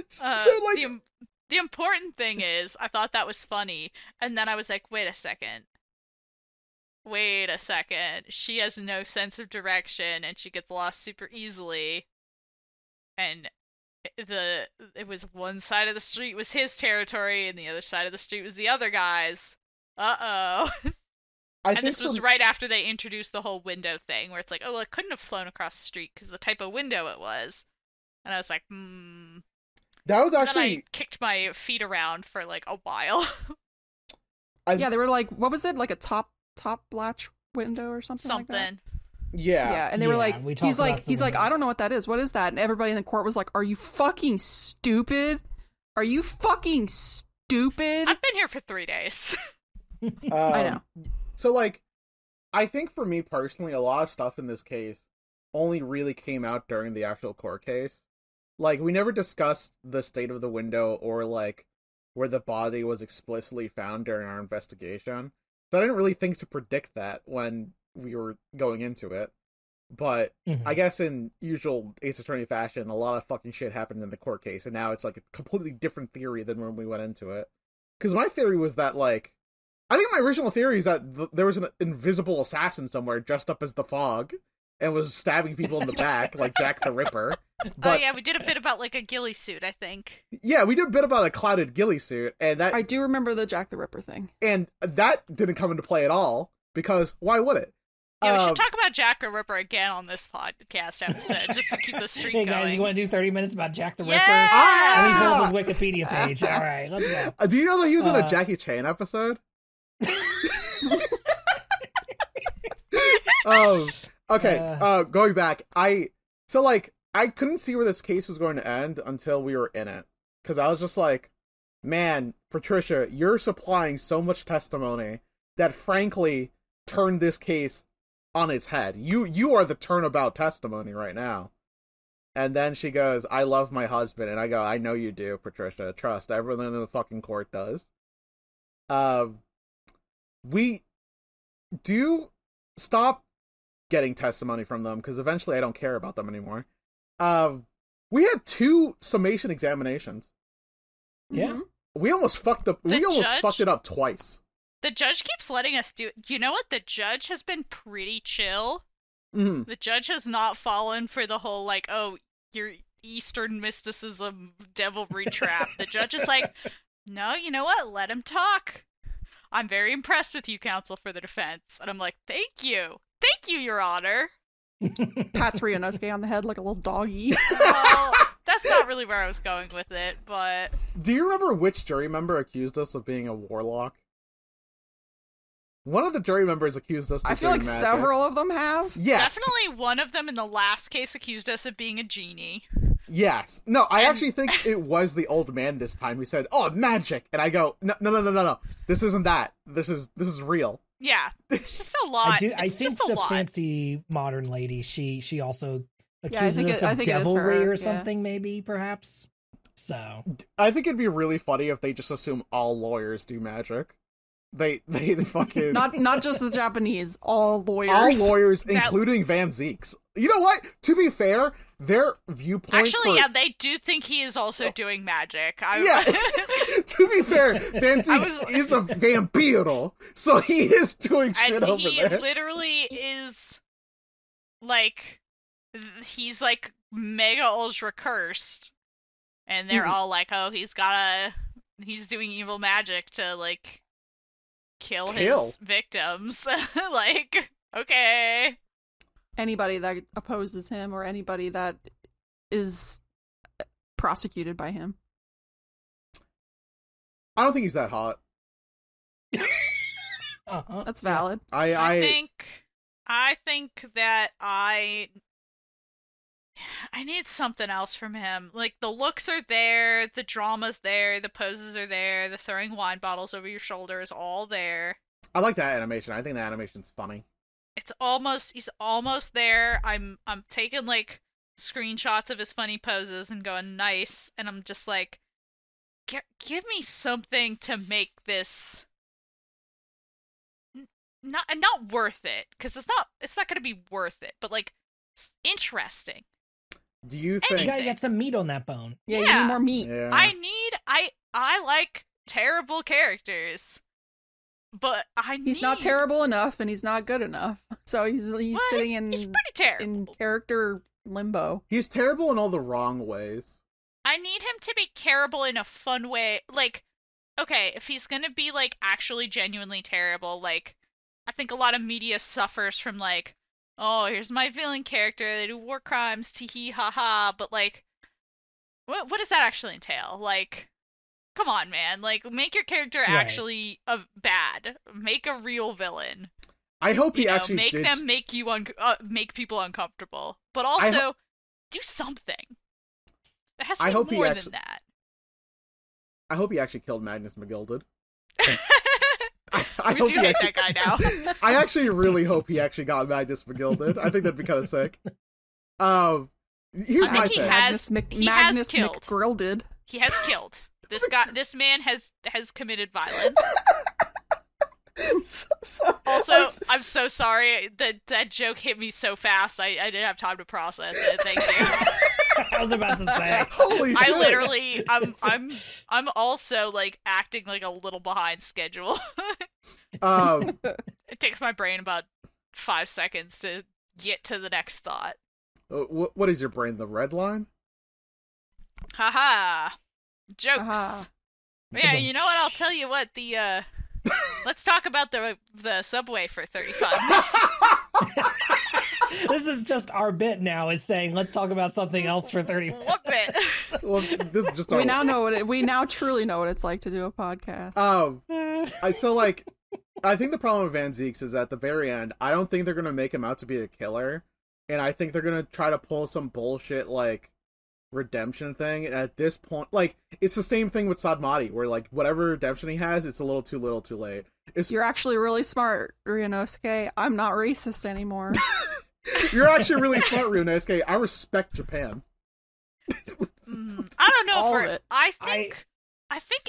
So like, The important thing is, I thought that was funny, and then I was like, wait a second. She has no sense of direction, and she gets lost super easily. And it was one side of the street was his territory, and the other side of the street was the other guy's. Uh-oh. And this was right after they introduced the whole window thing, where it's like, oh, well, it couldn't have flown across the street because of the type of window it was. And I was like, that was Then actually I kicked my feet around for like a while. Yeah, they were like, what was it? Like a top latch window or something like that? Something. Yeah, and they were Yeah, like, we talked he's like, about the window. I don't know what that is. What is that? And everybody in the court was like, are you fucking stupid? Are you fucking stupid? I've been here for 3 days. I know. So like, I think for me personally, a lot of stuff in this case only really came out during the actual court case. Like, we never discussed the state of the window or like where the body was explicitly found during our investigation. So I didn't really think to predict that when we were going into it. But I guess in usual Ace Attorney fashion, a lot of fucking shit happened in the court case, and now it's like a completely different theory than when we went into it. Because my theory was that, like, I think my original theory is that there was an invisible assassin somewhere dressed up as the Fog and was stabbing people in the back like Jack the Ripper. But, oh yeah, we did a bit about like a ghillie suit, I think. Yeah, we did a bit about a clouded ghillie suit, and that I do remember the Jack the Ripper thing. And that didn't come into play at all, because why would it? Yeah, we should talk about Jack the Ripper again on this podcast episode, just to keep the streak Hey going. guys, you want to do 30 minutes about Jack the Ripper? Yeah! Let me pull up his Wikipedia page. All right, let's go. Do you know that he was in a Jackie Chan episode? Okay, going back, I couldn't see where this case was going to end until we were in it. Because I was just like, man, Patricia, you're supplying so much testimony that frankly turned this case on its head. You are the turnabout testimony right now. And then she goes, I love my husband. And I go, I know you do, Patricia. Trust. Everyone in the fucking court does. We do stop getting testimony from them, because eventually I don't care about them anymore. We had 2 summation examinations. Yeah. We almost fucked up. We almost fucked it up twice. The judge keeps letting us do. You know what? The judge has been pretty chill. Mm-hmm. The judge has not fallen for the whole like, oh, your Eastern mysticism devilry trap. The judge is like, no, you know what? Let him talk. I'm very impressed with you, counsel for the defense. And I'm like, thank you, Your Honor. Pats Ryunosuke on the head like a little doggy. Well, that's not really where I was going with it, but... Do you remember which jury member accused us of being a warlock? One of the jury members accused us of I feel like doing magic. several of them have. Yes. Definitely one of them in the last case accused us of being a genie. Yes. No, I actually think it was the old man this time who said, oh, magic! And I go, no. This isn't that. This is real. Yeah. It's just a lot. I think the fancy modern lady, she also accuses us I of think it is devilry her, or something, maybe, perhaps. So I think it'd be really funny if they just assume all lawyers do magic. They fucking not just the Japanese, all lawyers. All lawyers, including Van Zeek's. You know what? To be fair, their viewpoint. Actually, yeah, they do think he is also doing magic. Yeah. To be fair, Van Zeek's is a vampiro, so he is doing shit over there. He literally is like, he's like mega ultra cursed, and they're all like, oh, he's doing evil magic to like kill his victims. Like, okay. Anybody that opposes him or anybody that is prosecuted by him. I don't think he's that hot. That's valid. I think that I need something else from him. Like, the looks are there, the drama's there, the poses are there, the throwing wine bottles over your shoulder is all there. I like that animation. I think the animation's funny. He's almost there. I'm taking like screenshots of his funny poses and going nice, and I'm just like, give me something to make this not worth it, because it's not going to be worth it, but like interesting. Do you think you gotta get some meat on that bone? Yeah, you need more meat. Yeah. I like terrible characters. But he's not terrible enough, and he's not good enough. So he's sitting he's pretty terrible. In character limbo. He's terrible in all the wrong ways. I need him to be terrible in a fun way. Like, okay, if he's gonna be like actually genuinely terrible, like, I think a lot of media suffers from like, oh, here's my villain character, they do war crimes, tee hee ha ha, but like, what does that actually entail? Like, come on, man. Like, make your character actually bad. Make a real villain. I hope he actually make them make you make people uncomfortable, but also do something. It has to be more than that. I hope he actually killed Magnus McGilded. We do hate that guy now. I actually really hope he actually got Magnus McGilded. I think that'd be kind of sick. Here's my thing. Magnus McGrilded. He has killed. This man has committed violence. Also, I'm so sorry that joke hit me so fast. I didn't have time to process it. Thank you. I was about to say. Holy shit. I literally, I'm also like acting like a little behind schedule. Um, It takes my brain about 5 seconds to get to the next thought. what is your brain? The red line? Haha. Jokes. Aha. Yeah, you know what? I'll tell you what. Let's talk about the subway for 35 minutes. This is just our bit now, is saying, let's talk about something else for 30 minutes. What bit? Well, this is just We now truly know what it's like to do a podcast. I think the problem with Van Zeeks is at the very end, I don't think they're gonna make him out to be a killer, and I think they're gonna try to pull some bullshit like redemption thing. And at this point, like, it's the same thing with Sadmati, where like whatever redemption he has, it's a little too little, too late. You're actually really smart, Ryunosuke. I'm not racist anymore. You're actually really smart, Ryunosuke. I respect Japan. I don't know. All of it. I think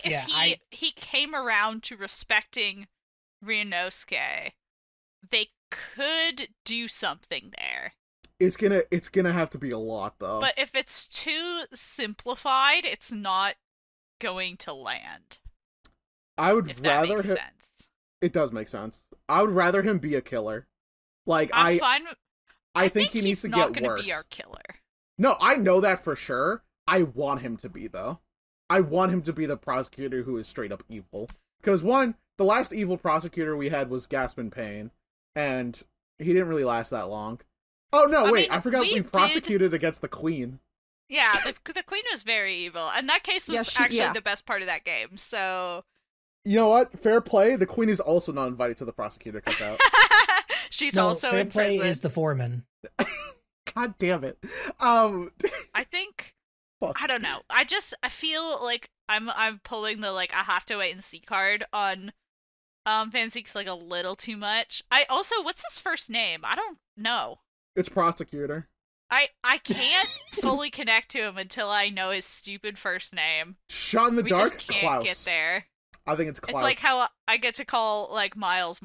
if Yeah, he came around to respecting Ryunosuke, they could do something there. It's gonna have to be a lot though. But if it's too simplified, it's not going to land. I would If that rather makes him. sense. It does make sense. I would rather him be a killer. Like I'm fine. I think he needs to he's not get gonna worse. be our killer. No, I know that for sure. I want him to be, though. I want him to be the prosecutor who is straight up evil. Because, one, the last evil prosecutor we had was Gaspin Payne, and he didn't really last that long. Oh, no, wait, I forgot we prosecuted against the Queen. Yeah, the Queen was very evil, and that case was actually the best part of that game, so... You know what? Fair play, the Queen is also not invited to the prosecutor cookout. She's also in prison. Fair play is the foreman. God damn it. I think... Fuck. I don't know. I feel like I'm pulling the, like, I have to wait and see card on Van Zeek's, like, a little too much. What's his first name? I don't know. It's prosecutor. I can't fully connect to him until I know his stupid first name. Shot in the dark? Just can't Klaus. get there. I think it's Klaus. It's like how I get to call, like, Miles,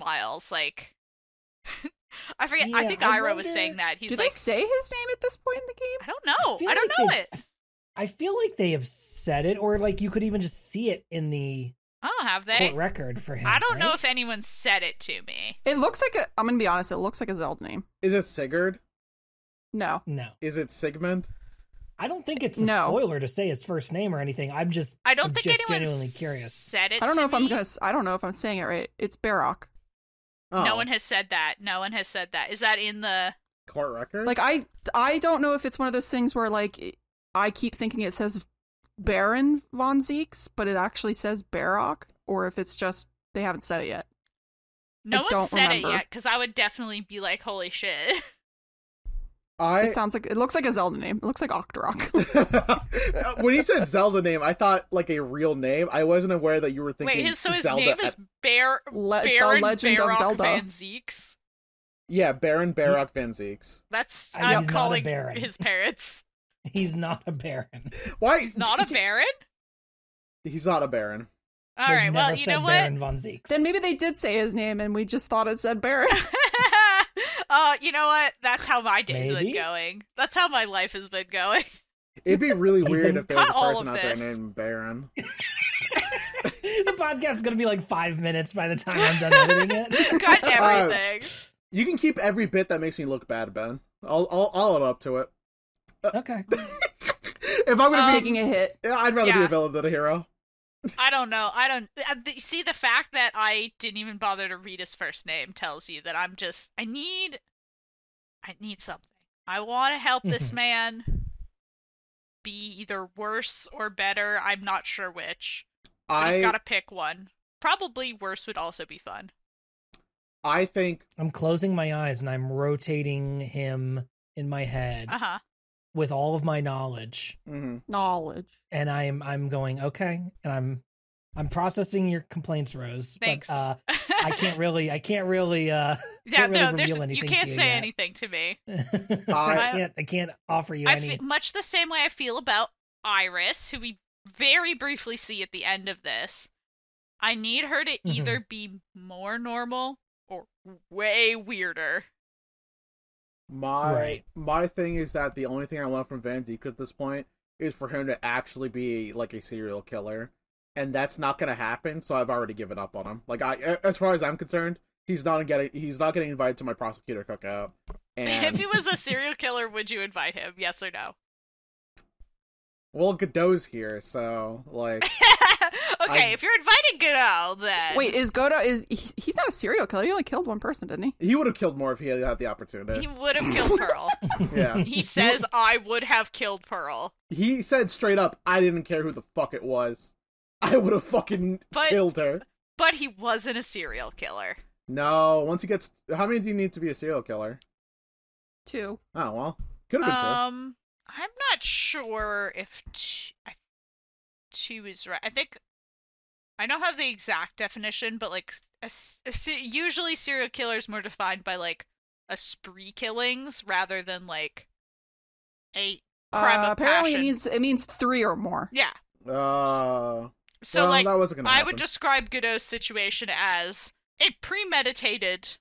like... I forget. Yeah, I think Ira was saying that. He's Do like, they say his name at this point in the game? I don't know. I like don't know it. I feel like they have said it, or like you could even just see it in the Oh, have they? court record for him. I don't know right? if anyone said it to me. It looks like I'm gonna be honest, it looks like a Zelda name. Is it Sigurd? No. No. Is it Sigmund? I don't think it's a No. spoiler to say his first name or anything. I don't think anyone genuinely curious. said it. I don't know if me. I don't know if I'm saying it right. It's Barrock. Oh, No one has said that. No one has said that. Is that in the? court record? Like I don't know if it's one of those things where like I keep thinking it says Baron von Zeeks, but it actually says Barrock, or if it's just they haven't said it yet. No I one don't said remember. it yet, because I would definitely be like, "Holy shit!" It looks like a Zelda name. It looks like Octorok. When he said Zelda name, I thought like a real name. I wasn't aware that you were thinking Wait, so his Zelda. name is Baron The Legend of Barrock Zelda. Van Zeeks. Yeah, Baron Barrock Van Zeeks. That's He's I'm not a calling baron. his parents. He's not a baron. Why? He's not a baron. He's not a baron. All They've right, well, never you said know what? Baron von Zeeks. Then maybe they did say his name and we just thought it said Baron. You know what? That's how my day's Maybe? been going. That's how my life has been going. It'd be really weird if there was a Cut all person of out there this. named Baron. The podcast is going to be like 5 minutes by the time I'm done editing it. Cut everything. You can keep every bit that makes me look bad, Ben. I'll own up to it. Okay. If I'm gonna be Taking a hit. I'd rather be yeah. a villain than a hero. I don't know. See, the fact that I didn't even bother to read his first name tells you that I need something. I want to help this man be either worse or better. I'm not sure which. But he's got to pick one. Probably worse would also be fun. I think I'm closing my eyes and I'm rotating him in my head Uh-huh. with all of my knowledge. Knowledge. And I'm going, okay. And I'm processing your complaints, Rose. Thanks. But I can't really Yeah, can't really reveal anything you can't to you say yet. anything to me. I can't offer you any. Much the same way I feel about Iris, who we very briefly see at the end of this. I need her to either be more normal or way weirder. my thing is that the only thing I want from Van Dijk at this point is for him to actually be like a serial killer. and that's not gonna happen. So I've already given up on him. Like as far as I'm concerned, he's not getting invited to my prosecutor cookout. And If he was a serial killer, would you invite him? Yes or no? well, Godot's here, so like. Okay, if you're inviting Godot, then Wait, is Godo he's not a serial killer? He only killed one person, didn't he? He would have killed more if he had the opportunity. he would have killed Pearl. Yeah. He says, "I would have killed Pearl." He said straight up, I didn't care who the fuck it was. I would have fucking killed her. But he wasn't a serial killer. No, once he gets... How many do you need to be a serial killer? 2. Oh, well. Could have been 2. I'm not sure if 2 is right. I think I don't have the exact definition, but like usually serial killers more defined by like a spree killings rather than like a crime of apparently passion. it means 3 or more. Yeah. So well, like that wasn't gonna I happen. would describe Godot's situation as a premeditated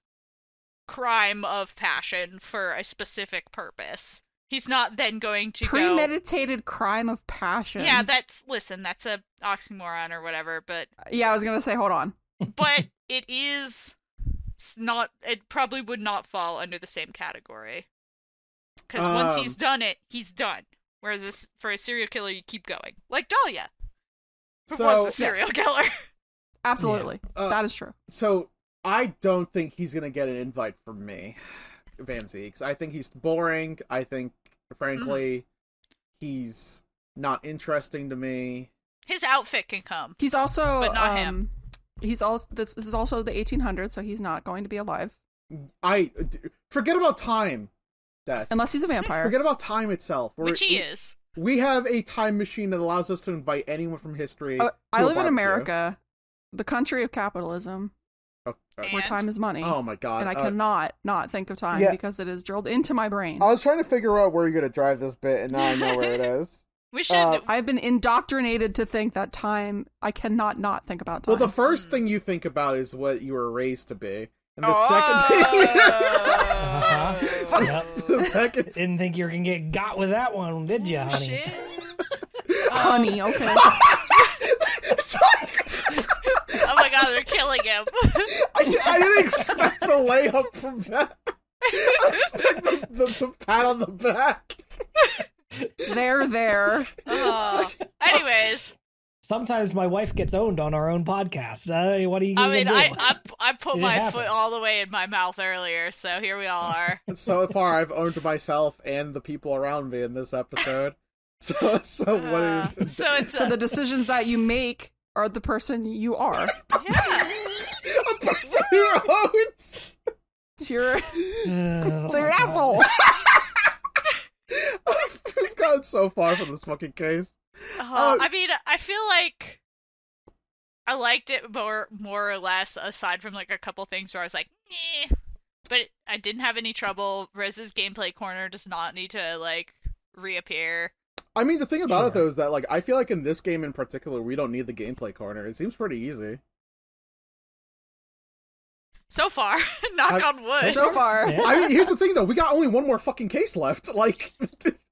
crime of passion for a specific purpose. He's not then going to premeditated crime of passion. Yeah, that's a oxymoron or whatever, but yeah, I was gonna say, hold on. But it is not. It probably would not fall under the same category because once he's done it, he's done. Whereas for a serial killer, you keep going, like Dahlia, who was a serial killer. Absolutely, that is true. So I don't think he's gonna get an invite from me, Van Zeeks. I think he's boring. I think, frankly, he's not interesting to me. His outfit can come. He's also, but not him. He's also this is also the 1800s, so he's not going to be alive. Forget about time, Des. Unless he's a vampire. Forget about time itself. Which he is. We have a time machine that allows us to invite anyone from history. I live in America, the country of capitalism, where time is money. Oh my god! And I cannot not think of time because it is drilled into my brain. I was trying to figure out where you're going to drive this bit, and now I know where it is. We should. I've been indoctrinated to think that time. I cannot not think about time. Well, the first thing you think about is what you were raised to be, and the second thing. The second. Didn't think you were gonna get got with that one, did you, honey? Shit. Honey, okay. Oh my god, they're killing him. I didn't expect the layup from that. I expect the pat on the back. There. Anyways. Sometimes my wife gets owned on our own podcast. What are you I gonna mean, do? I put my foot all the way in my mouth earlier, so here we all are. So far, I've owned myself and the people around me in this episode. So what is? So the decisions that you make are the person you are. Yeah. A person who owns. So you're an asshole. We've gotten so far from this fucking case. I mean, I feel like I liked it more or less, aside from like a couple things where I was like, eh. But I didn't have any trouble. Riz's gameplay corner does not need to like reappear. I mean, the thing about it though is that like I feel like in this game in particular, we don't need the gameplay corner. It seems pretty easy. So far, knock on wood. So far. Yeah. I mean, here's the thing though: we got only one more fucking case left. Like,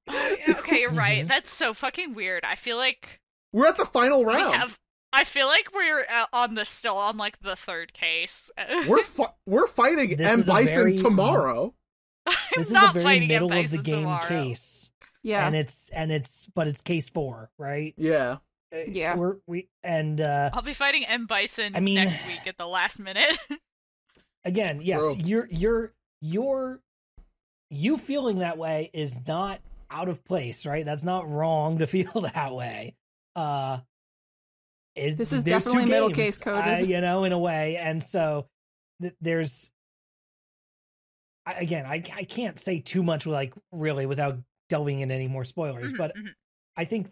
okay, you're right. That's so fucking weird. I feel like we're at the final round. I feel like we're still on like the third case. We're fighting M. Bison tomorrow. This is not a very fighting middle M. of the Bison game tomorrow. case. Yeah. And it's case 4, right? Yeah. Yeah. I'll be fighting M. Bison next week at the last minute. Again, yes, Bro. you feeling that way is not out of place, right? That's not wrong to feel that way. This is definitely middle case coded, in a way, and so there's. I can't say too much really without delving into any more spoilers, but I think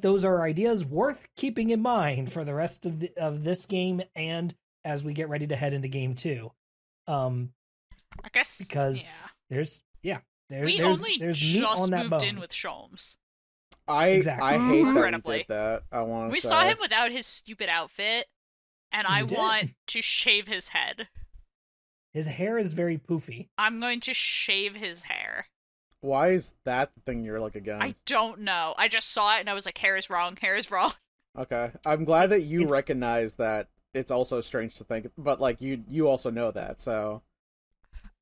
those are ideas worth keeping in mind for the rest of this game and as we get ready to head into game 2. I guess because there's meat just on that moved bone. In with Sholmes. I hate that we did that. We saw him without his stupid outfit, and I want to shave his head. His hair is very poofy. I'm going to shave his hair. Why is that the thing you're against? I don't know. I just saw it and I was like, hair is wrong, hair is wrong. Okay. I'm glad that you recognize that it's also strange to think, but like you also know that, so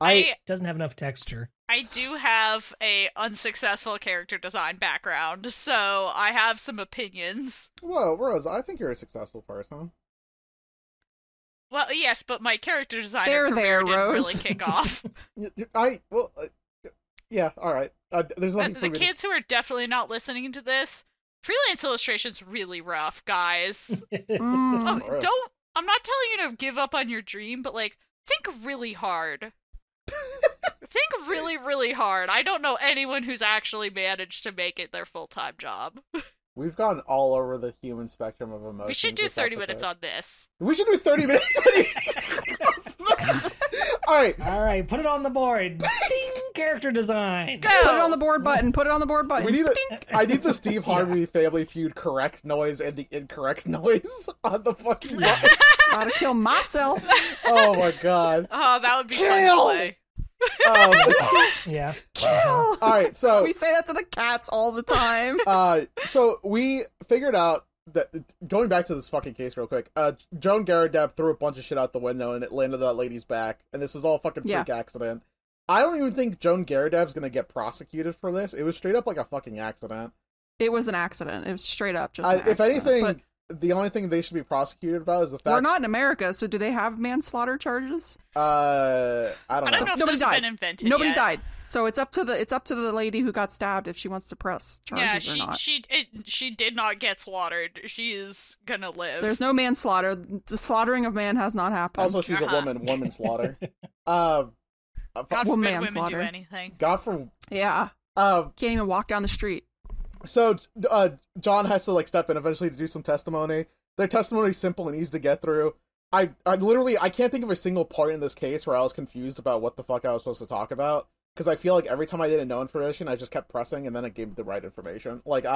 I doesn't have enough texture. I do have a unsuccessful character design background, so I have some opinions. Whoa, Rose, I think you're a successful person. Well, yes, but my character designer There, career didn't Rose. really kick off. Yeah, all right. There's nothing for The me to... kids who are definitely not listening to this, freelance illustration's really rough, guys. Mm. I'm not telling you to give up on your dream, but like, think really hard. Think really, really hard. I don't know anyone who's actually managed to make it their full-time job. We've gone all over the human spectrum of emotions. We should do 30 minutes on this. We should do 30 minutes All right, put it on the board. Ding, character design. Go! Put it on the board button. Put it on the board button. we need I need the Steve Harvey Family Feud correct noise and the incorrect noise on the fucking button. Gotta kill myself. Oh my god. Oh, that would be fun Kill! to play. Yeah. All right, so We say that to the cats all the time. so we figured out that, going back to this fucking case real quick, Joan Garadeb threw a bunch of shit out the window and it landed on that lady's back, and this was all a fucking freak accident. I don't even think Joan Garadeb's gonna get prosecuted for this. It was straight up like a fucking accident. It was an accident. It was straight up just an If accident. anything, But the only thing they should be prosecuted about is the fact... we're not in America, so do they have manslaughter charges? I don't I know. don't know if Nobody those died. have been invented Nobody yet. died. So it's up to the lady who got stabbed if she wants to press charges or not. she did not get slaughtered. She is gonna live. There's no manslaughter. The slaughtering of man has not happened. Also, she's a woman slaughter. God forbid women manslaughter. do anything. God for... Yeah. Um, Can't even walk down the street. So, John has to, like, step in eventually to do some testimony. Their testimony is simple and easy to get through. I literally, I can't think of a single part in this case where I was confused about what the fuck I was supposed to talk about. Because I feel like every time I didn't know information, I just kept pressing and then it gave the right information. Like,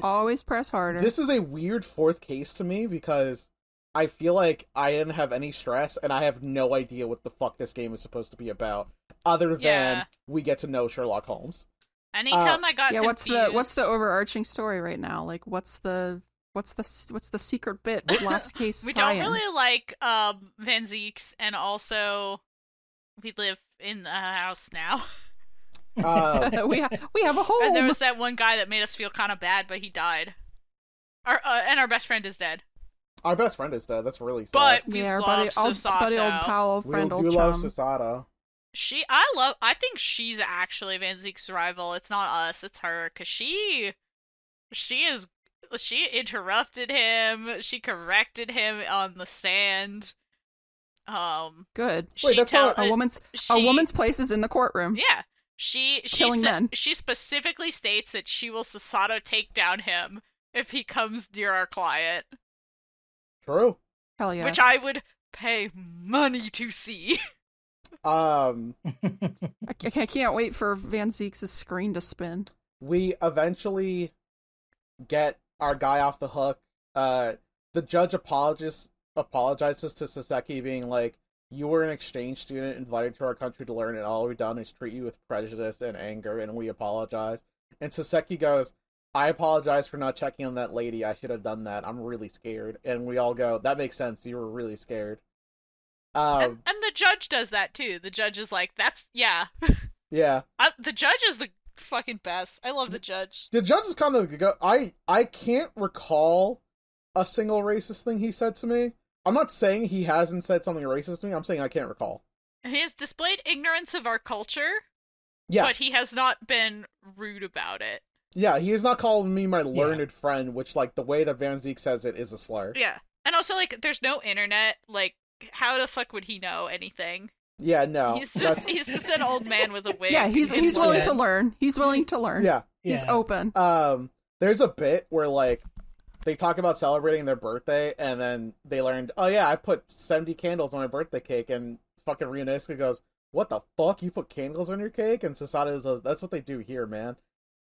Always press harder. this is a weird fourth case to me because I feel like I didn't have any stress and I have no idea what the fuck this game is supposed to be about. Other than Yeah. we get to know Sherlock Holmes. Anytime I got confused, what's the overarching story right now? Like what's the secret bit? Last case we tie-in? don't really like Van Zeeks, and also we live in the house now. we have a home. And there was that one guy that made us feel kind of bad, but he died. And our best friend is dead. Our best friend is dead. That's really sad. But we our love buddy old Susato. pal, we friend, do old love chum. Susato. I think she's actually Van Zeek's rival. It's not us, it's her, because she interrupted him. She corrected him on the stand. Good. Wait, that's not- A woman's place is in the courtroom. Yeah. She Killing men. She specifically states that she will Susato take down him if he comes near our client, True. Hell yeah. which I would pay money to see. I can't wait for Van Zeek's screen to spin. We eventually get our guy off the hook. The judge apologizes to Saseki, being like, "You were an exchange student invited to our country to learn, and all we've done is treat you with prejudice and anger, and we apologize." And Saseki goes, "I apologize for not checking on that lady. I should have done that. I'm really scared." And we all go, "That makes sense. You were really scared." And the judge does that too. The judge is like, yeah. Yeah. The judge is the fucking best. I love the judge. The judge is kind of I can't recall a single racist thing he said to me. I'm not saying he hasn't said something racist to me. I'm saying I can't recall. He has displayed ignorance of our culture, Yeah. but he has not been rude about it. Yeah, he is not calling me my learned friend, which, like, the way that Van Zeek says it is a slur. Yeah. And also, like, there's no internet. Like, how the fuck would he know anything? Yeah, no. He's just an old man with a wig. Yeah, he's willing to learn. He's willing to learn. Yeah. He's open. There's a bit where, like, they talk about celebrating their birthday, and then they learned, oh yeah, I put 70 candles on my birthday cake, and fucking Ryunosuke goes, "What the fuck? You put candles on your cake?" And Susato says, "That's what they do here, man."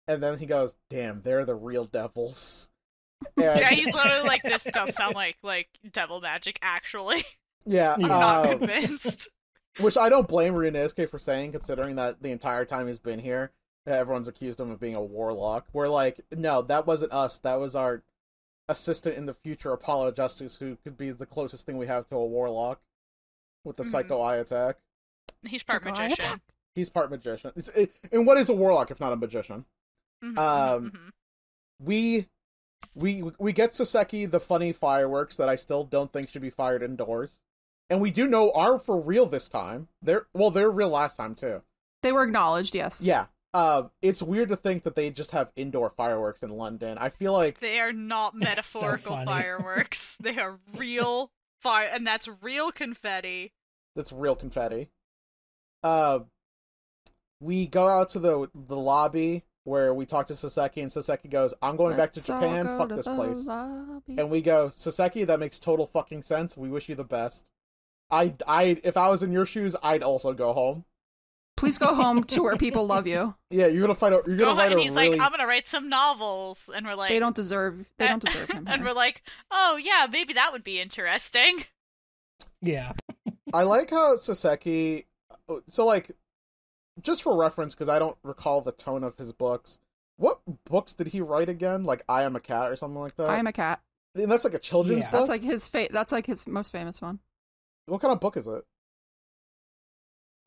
And then he goes, "Damn, they're the real devils." And, Yeah, he's literally like, this does sound like devil magic, actually. yeah, I'm not convinced. which I don't blame Ryunosuke for saying, considering that the entire time he's been here, everyone's accused him of being a warlock. We're like, no, that wasn't us. That was our assistant in the future, Apollo Justice, who could be the closest thing we have to a warlock with the Psycho Eye attack. He's part magician. He's part magician. And what is a warlock if not a magician? We get Soseki the funny fireworks that I still don't think should be fired indoors. And we do know are for real this time. They're real last time too. They were acknowledged, yes. Yeah. It's weird to think that they just have indoor fireworks in London. I feel like they are not metaphorical fireworks. They are real fire, and that's real confetti. That's real confetti. We go out to the lobby where we talk to Soseki, and Soseki goes, "I'm going back to Japan. Fuck this place." Lobby. And we go, "Soseki, that makes total fucking sense. We wish you the best." If I was in your shoes, I'd also go home. Please go home to where people love you. Yeah, you're gonna fight. You're gonna write and a he's really... like, "I'm gonna write some novels," and we're like, They don't deserve him. And we're like, "Oh yeah, maybe that would be interesting." Yeah. I like how Soseki. So like, just for reference, because I don't recall the tone of his books. What books did he write again? Like I Am a Cat or something like that. I Am a Cat. And that's like a children's book. That's like his most famous one. What kind of book is it?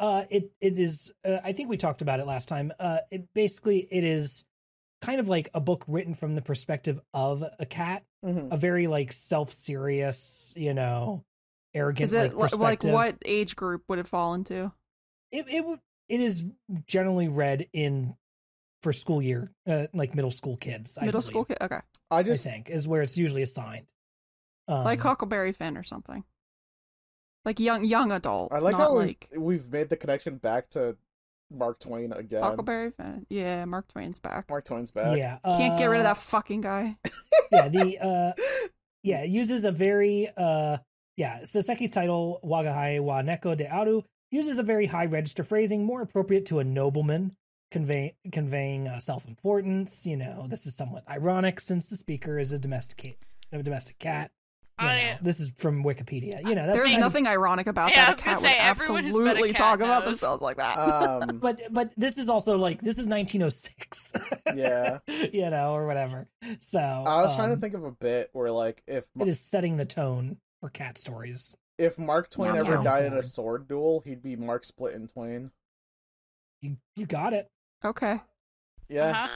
It is. I think we talked about it last time. It is kind of like a book written from the perspective of a cat, a very like self-serious, arrogant. Is it like perspective. what age group would it fall into? It is generally read for school year, like middle school kids. Middle school kid. Okay. I think is where it's usually assigned. Like Huckleberry Finn or something. Like young adult. I like how we've made the connection back to Mark Twain again. Huckleberry Finn. Yeah, Mark Twain's back. Yeah. Can't get rid of that fucking guy. Yeah, it uses a very Soseki's title, Wagahai wa Neko de Aru, uses a very high register phrasing, more appropriate to a nobleman, conveying self-importance. This is somewhat ironic since the speaker is a domestic cat. This is from Wikipedia. There's nothing ironic about that. A cat would absolutely talk about themselves like that. But this is also this is 1906. Yeah. Or whatever. So I was trying to think of a bit where if it is setting the tone for cat stories. If Mark Twain ever died in a sword duel, he'd be Mark split in twain. You got it. Okay. Yeah.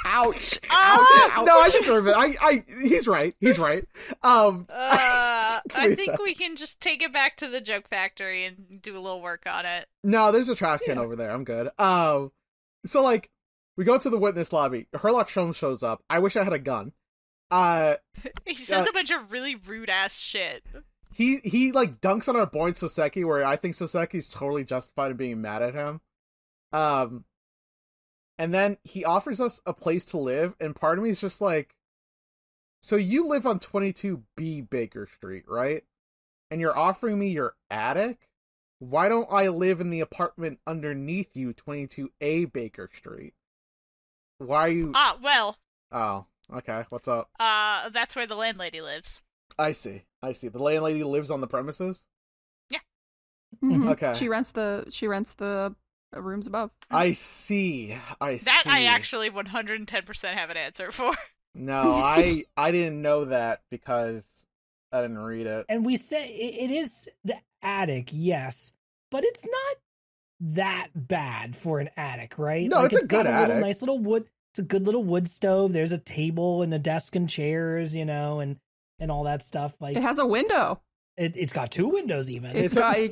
Ouch. Ouch. No, I deserve it. He's right. I think we can just take it back to the joke factory and do a little work on it. No, there's a trash can over there. I'm good. So we go to the witness lobby. Herlock Sholmes shows up. I wish I had a gun. He says a bunch of really rude ass shit. He dunks on our boy Soseki, where I think Soseki's totally justified in being mad at him. And then he offers us a place to live, and part of me is just like, so you live on 22B Baker Street, right? And you're offering me your attic? Why don't I live in the apartment underneath you, 22A Baker Street? Why are you... well. Oh, okay. What's up? That's where the landlady lives. I see. The landlady lives on the premises? Yeah. Mm-hmm. Okay. She rents the rooms above. I see. That I actually 110% have an answer for. No, I didn't know that because I didn't read it. And we say it is the attic, yes, but it's not that bad for an attic, right? No, it's a good attic. Nice little wood. It's a good little wood stove. There's a table and a desk and chairs, and all that stuff. Like it has a window. It's got 2 windows even. They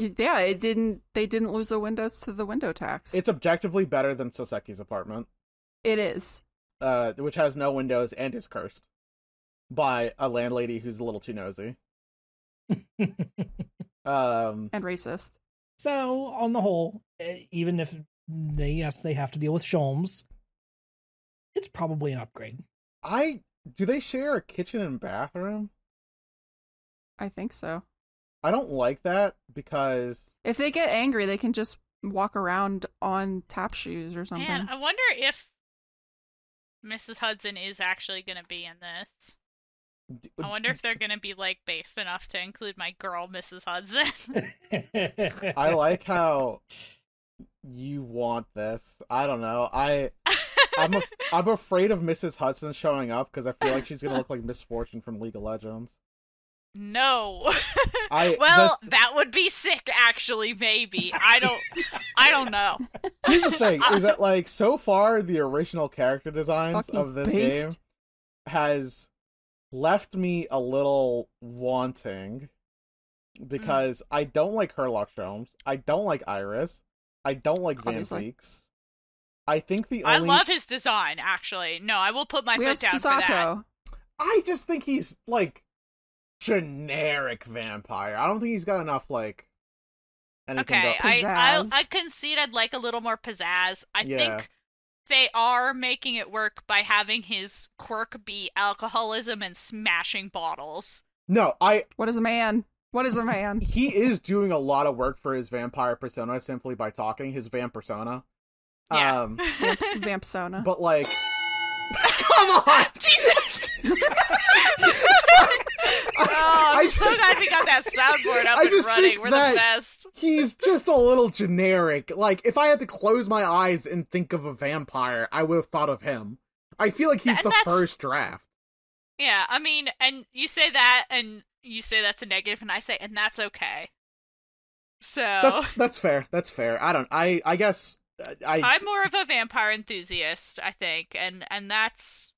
didn't lose the windows to the window tax. It's objectively better than Soseki's apartment. It is. Which has no windows and is cursed by a landlady who's a little too nosy. And racist. So, on the whole, even if they have to deal with Sholmes, it's probably an upgrade. Do they share a kitchen and bathroom? I think so. I don't like that because... If they get angry, they can just walk around on tap shoes or something. Man, I wonder if Mrs. Hudson is actually going to be in this. I wonder if they're going to be, based enough to include my girl, Mrs. Hudson. I like how you want this. I don't know. I'm afraid of Mrs. Hudson showing up because I feel like she's gonna look like Miss Fortune from League of Legends. No. That would be sick, actually, maybe. I don't know. Here's the thing, is that, like, so far, the original character designs of this game has left me a little wanting, because I don't like Herlock Sholmes, I don't like Iris, I don't like Van Zieks. I think I love his design, actually. No, I will put my foot down for that. I just think he's, like, generic vampire. I don't think he's got enough, like, anything. Okay, I concede I'd like a little more pizzazz. I think they are making it work by having his quirk be alcoholism and smashing bottles. No, What is a man? What is a man? He is doing a lot of work for his vampire persona simply by talking, his vamp persona. Yeah. Vamp persona. But, like, come on! Jesus! I'm so glad we got that soundboard up and running. We're the best. He's just a little generic. Like, if I had to close my eyes and think of a vampire, I would have thought of him. I feel like he's the first draft. Yeah, I mean, and you say that, and you say that's a negative, and I say, and that's okay. So that's fair. That's fair. I guess I'm more of a vampire enthusiast, I think, and that's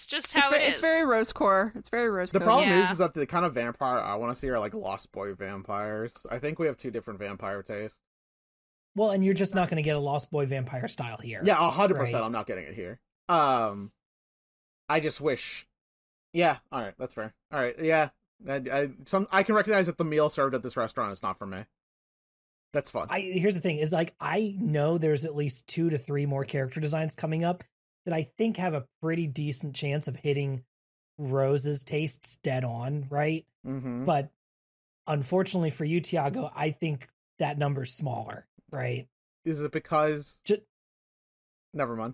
just how it is. It's very rose core. The problem is that the kind of vampire I want to see are, like, Lost Boy vampires. I think we have two different vampire tastes. Well, and you're just not going to get a Lost Boy vampire style here. Yeah, 100%. Right? I'm not getting it here. I just wish. Yeah, all right, that's fair. All right, yeah. I can recognize that the meal served at this restaurant is not for me. That's fun. Here's the thing: is, like, I know there's at least 2 to 3 more character designs coming up that I think have a pretty decent chance of hitting Rose's tastes dead on, right? Mm-hmm. But unfortunately for you, Tiago, I think that number's smaller, right? Is it because... Never mind.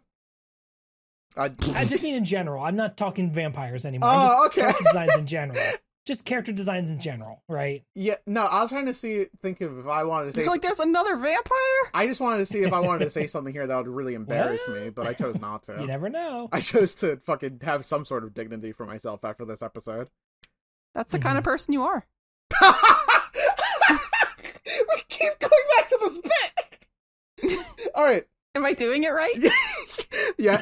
I just mean in general. I'm not talking vampires anymore. Oh, okay. Character designs in general. Just character designs in general, right? Yeah, no, I was trying to think of if I wanted to say... Like, there's another vampire? I just wanted to see if I wanted to say something here that would really embarrass me, but I chose not to. You never know. I chose to fucking have some sort of dignity for myself after this episode. That's the kind of person you are. We keep going back to this bit! Alright. Am I doing it right? Yeah.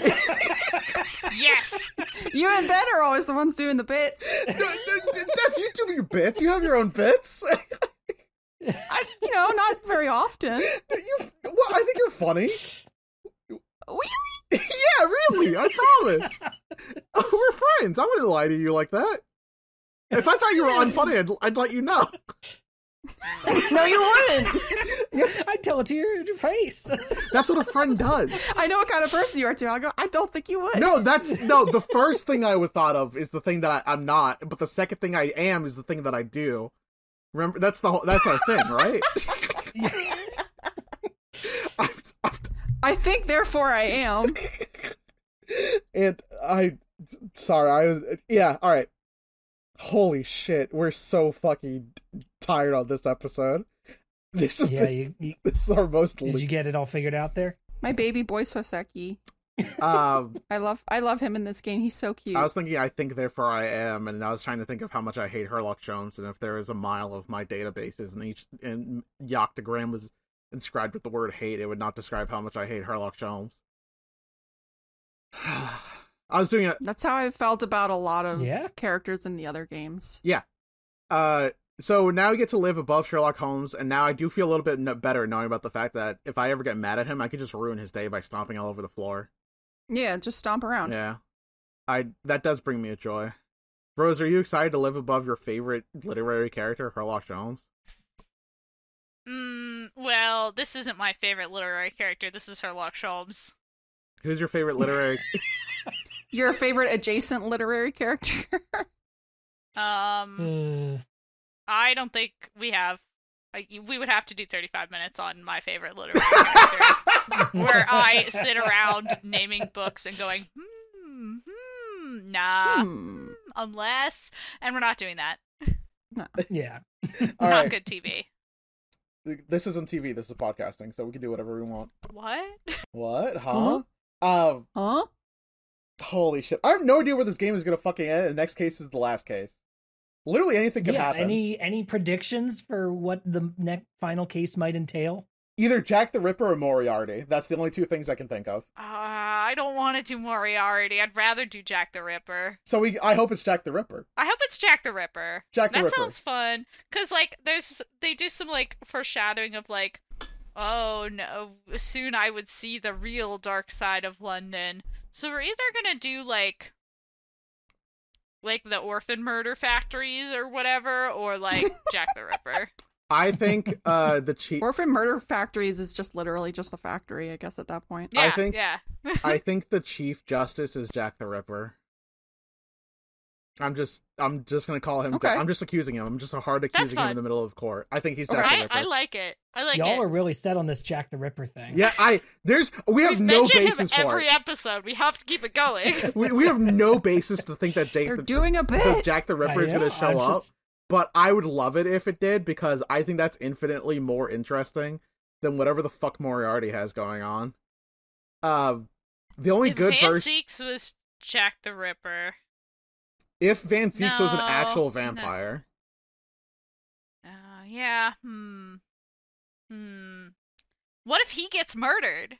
Yes! You and Ben are always the ones doing the bits. Dess, you do your bits. You have your own bits. Not very often. I think you're funny. Really? Yeah, really. I promise. We're friends. I wouldn't lie to you like that. If I thought you were unfunny, I'd let you know. No, you wouldn't. Yes, I'd tell it to your face. That's what a friend does. I know what kind of person you are, Tiago. I don't think you would. No, the first thing I would thought of is the thing that I'm not, but the second thing I am is the thing that I do. Remember, that's our thing, right? I think, therefore I am. And all right. Holy shit, we're so fucking tired on this episode. This is this is our most... Did you get it all figured out there? My baby boy Soseki. I love him in this game. He's so cute. I was thinking, I think, therefore I am, and I was trying to think of how much I hate Herlock Sholmes, and if there is a mile of my databases and Yoctogram was inscribed with the word hate, it would not describe how much I hate Herlock Sholmes. I was doing it. That's how I felt about a lot of characters in the other games. Yeah. So now we get to live above Sherlock Holmes, and now I do feel a little bit better knowing about the fact that if I ever get mad at him, I could just ruin his day by stomping all over the floor. Yeah, just stomp around. Yeah. That does bring me a joy. Rose, are you excited to live above your favorite literary character, Sherlock Holmes? Well, this isn't my favorite literary character. This is Sherlock Holmes. Who's your favorite literary... Your favorite adjacent literary character? I don't think we have. We would have to do 35 minutes on my favorite literary character, where I sit around naming books and going, unless, and we're not doing that. No. Yeah. All not right. good TV. This isn't TV, this is podcasting, so we can do whatever we want. What? What? Huh? Huh? Holy shit. I have no idea where this game is going to fucking end, and the next case is the last case. Literally anything can happen. Any predictions for what the next final case might entail? Either Jack the Ripper or Moriarty. That's the only two things I can think of. I don't want to do Moriarty. I'd rather do Jack the Ripper. So I hope it's Jack the Ripper. I hope it's Jack the Ripper. That sounds fun. Because, like, they do some, like, foreshadowing of, like, oh, no, soon I would see the real dark side of London. So we're either gonna do, like the orphan murder factories or whatever, or, like, Jack the Ripper. I think the chief Orphan Murder Factories is just literally just a factory, I guess, at that point. Yeah, I think the Chief Justice is Jack the Ripper. I'm just gonna call him. Okay. I'm just accusing him. I'm just hard accusing him in the middle of court. I think he's Jack the Ripper. I like it. Y'all are really set on this Jack the Ripper thing. Yeah, we have no basis him for every it. episode. We have to keep it going. we have no basis to think that They're doing a bit. Jack the Ripper is going to show up. But I would love it if it did, because I think that's infinitely more interesting than whatever the fuck Moriarty has going on. The only good version. Van Zieks was Jack the Ripper. If Van Zieks was an actual vampire. Yeah. What if he gets murdered?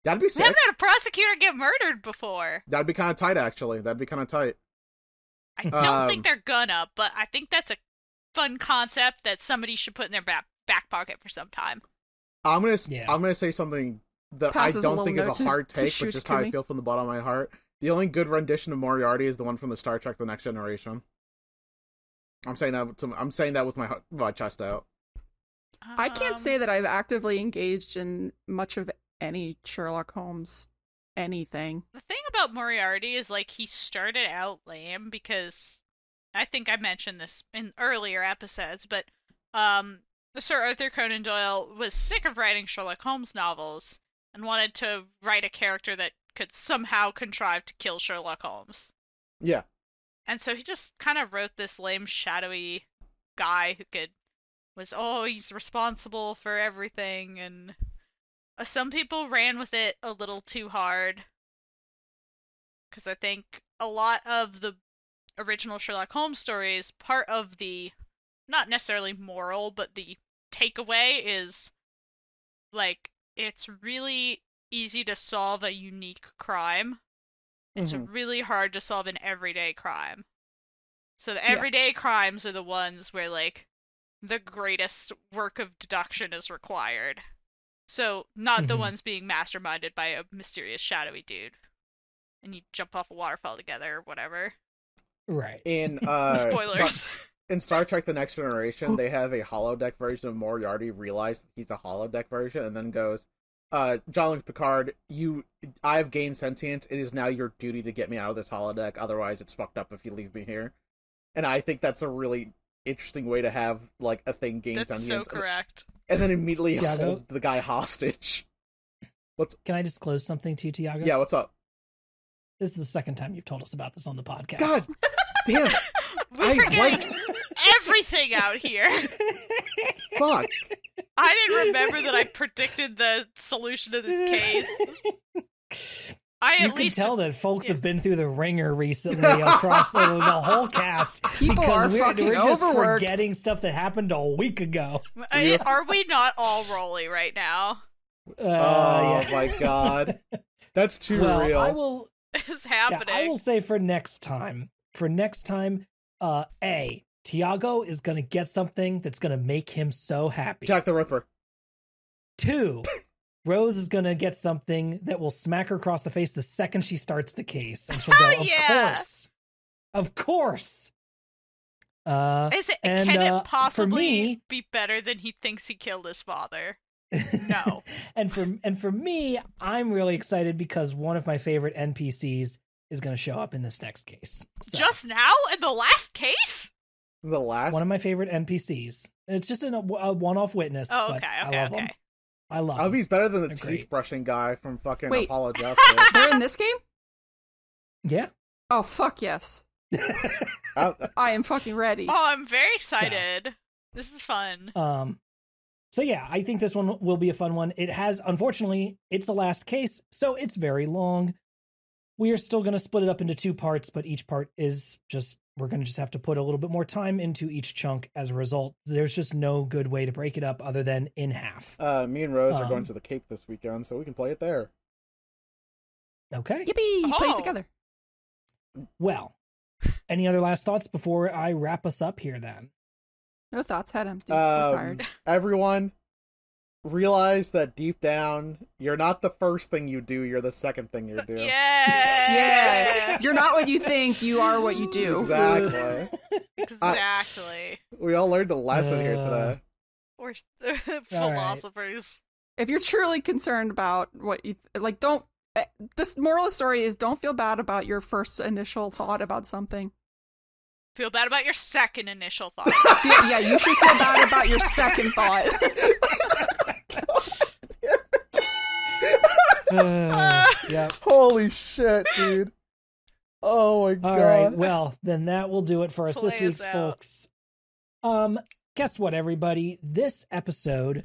That'd be sick. We haven't had a prosecutor get murdered before. That'd be kind of tight, actually. That'd be kind of tight. I don't think they're gonna, but I think that's a fun concept that somebody should put in their back pocket for some time. I'm gonna say something that I don't think is a hard take, but just how I feel from the bottom of my heart. The only good rendition of Moriarty is the one from the Star Trek: The Next Generation. I'm saying that with my chest out. I can't say that I've actively engaged in much of any Sherlock Holmes anything. The thing about Moriarty is, like, he started out lame because I think I mentioned this in earlier episodes, but Sir Arthur Conan Doyle was sick of writing Sherlock Holmes novels and wanted to write a character that could somehow contrive to kill Sherlock Holmes. Yeah. And so he just kind of wrote this lame, shadowy guy who he's responsible for everything, and some people ran with it a little too hard. Because I think a lot of the original Sherlock Holmes stories, part of the, not necessarily moral, but the takeaway is, like, it's really easy to solve a unique crime. It's really hard to solve an everyday crime. So the everyday crimes are the ones where, like, the greatest work of deduction is required. So, not the ones being masterminded by a mysterious shadowy dude. And you jump off a waterfall together or whatever. Right. In spoilers. In Star Trek: The Next Generation, they have a holodeck version of Moriarty realize he's a holodeck version and then goes, Jean-Luc Picard, I have gained sentience. It is now your duty to get me out of this holodeck. Otherwise, it's fucked up if you leave me here. And I think that's a really interesting way to have, like, a thing gain sentience. That's so correct. And then immediately Tiago? hold the guy hostage. Can I disclose something to you, Tiago? Yeah, what's up? This is the second time you've told us about this on the podcast. God damn it. We're forgetting everything out here. Fuck. I didn't remember that I predicted the solution to this case. You can tell that folks have been through the ringer recently across the whole cast. People are fucking we're just overworked. forgetting stuff that happened a week ago. Are we not all Rolly right now? My god. That's too real. It's happening. I will say for next time, Tiago is going to get something that's going to make him so happy. Jack the Ripper. 2, Rose is going to get something that will smack her across the face the second she starts the case. And she'll go, of course. Can it possibly me, be better than he thinks he killed his father? No. and for me, I'm really excited because one of my favorite NPCs is going to show up in this next case. So, just now? In the last case? The last? One of my favorite NPCs. It's just a one-off witness. Oh, but okay. I love him. I love him. He's better than the They're teeth great. brushing guy from fucking Wait. Apollo Justice. They're in this game? Yeah. Oh, fuck yes. I am fucking ready. Oh, I'm very excited. This is fun. So yeah, I think this one will be a fun one. It has, unfortunately, it's the last case, so it's very long. We are still going to split it up into 2 parts, but each part is just, we're going to just have to put a little bit more time into each chunk as a result. There's just no good way to break it up other than in half. Me and Rose are going to the Cape this weekend, so we can play it there. Okay. Yippee! Play it together. Well, any other last thoughts before I wrap us up here then? No thoughts, head empty. I'm tired. Everyone, realize that deep down, you're not the first thing you do, you're the second thing you do. Yeah. You're not what you think, you are what you do. Exactly. Exactly. We all learned a lesson here today. We're philosophers. If you're truly concerned about what you don't. This moral of the story is don't feel bad about your first initial thought about something. Feel bad about your second initial thought. Yeah, you should feel bad about your second thought. Yeah. Holy shit, dude. Oh my god. All right, well, then that will do it for us this week, folks. Guess what, everybody? This episode,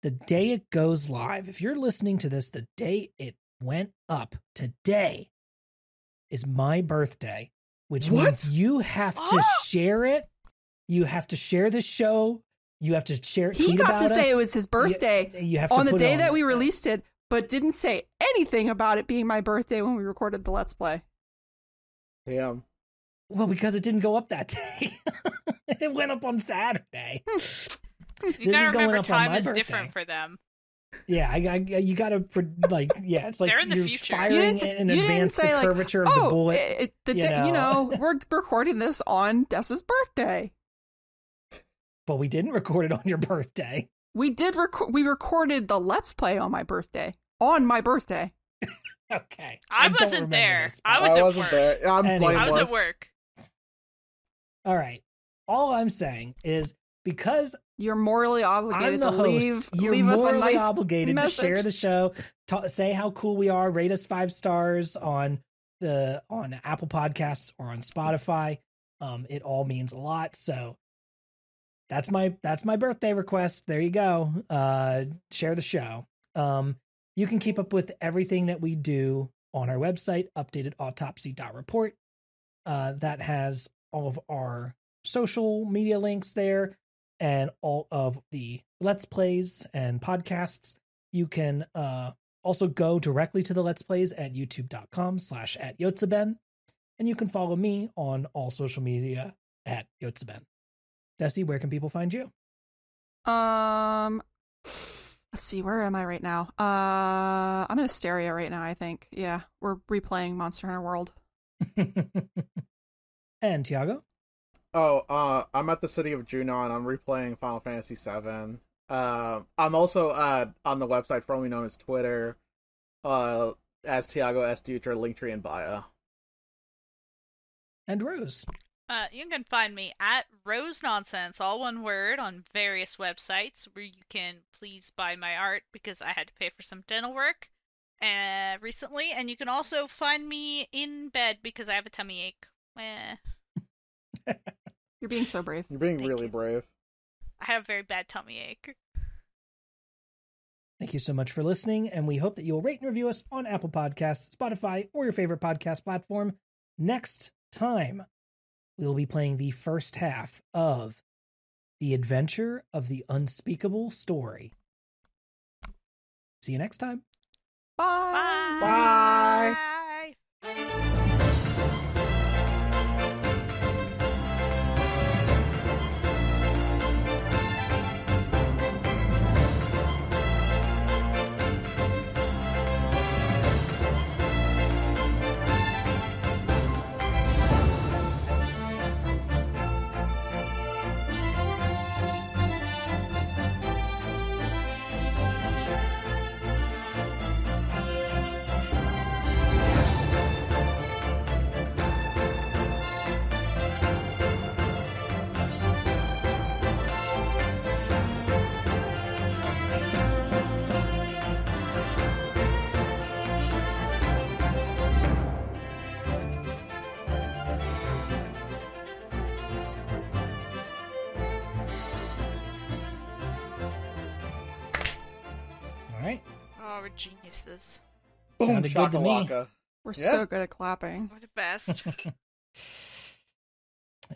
the day it goes live, if you're listening to this the day it went up, today is my birthday, which means you have to share it. You have to share the show. You have to share. He got to say it was his birthday you have to on the day that we released it, but didn't say anything about it being my birthday when we recorded the Let's Play. Damn. Well, because it didn't go up that day. It went up on Saturday. You gotta remember time is different for them. Yeah, you gotta, it's like they're in the you're future. firing in advance the curvature of the bullet. We're recording this on Dessa's birthday. But we didn't record it on your birthday. We did. We recorded the Let's Play on my birthday. On my birthday. Okay. I wasn't there. I wasn't there. I was at work. All right. All I'm saying is because you're morally obligated I'm the to host, you're leave morally us a nice obligated message. to share the show, say how cool we are, rate us 5 stars on Apple Podcasts or on Spotify. It all means a lot. So that's my birthday request. There you go. Share the show. You can keep up with everything that we do on our website, updatedautopsy.report. That has all of our social media links there and all of the Let's Plays and podcasts. You can also go directly to the Let's Plays at youtube.com/@Yotsuben. And you can follow me on all social media at Yotsuben. Dessy, where can people find you? Let's see, where am I right now? I'm in Asteria right now, I think. Yeah, we're replaying Monster Hunter World. And Tiago? I'm at the city of Junon. I'm replaying Final Fantasy VII. I'm also on the website formerly known as Twitter, as Tiago S. Dutra, Linktree, and bio. And Rose? You can find me at Rose Nonsense, all one word, on various websites where you can please buy my art because I had to pay for some dental work recently. And you can also find me in bed because I have a tummy ache. You're being so brave. You're being really brave. I have a very bad tummy ache. Thank you so much for listening, and we hope that you'll rate and review us on Apple Podcasts, Spotify, or your favorite podcast platform. Next time, we will be playing the first half of The Adventure of the Unspeakable Story. See you next time. Bye. Bye. Bye. Oh, we're geniuses. Boom, Sounded good to me. shakalaka. We're Yeah. so good at clapping. We're the best.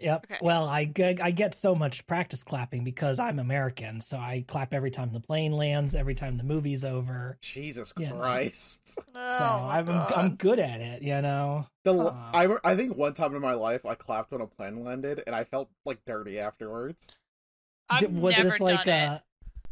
Yep. Okay. Well, I get so much practice clapping because I'm American, so I clap every time the plane lands, every time the movie's over. Jesus You know. Christ. Oh, So my I'm God. good at it, you know. I think one time in my life I clapped when a plane landed, and I felt like dirty afterwards. I've Was never this like done it.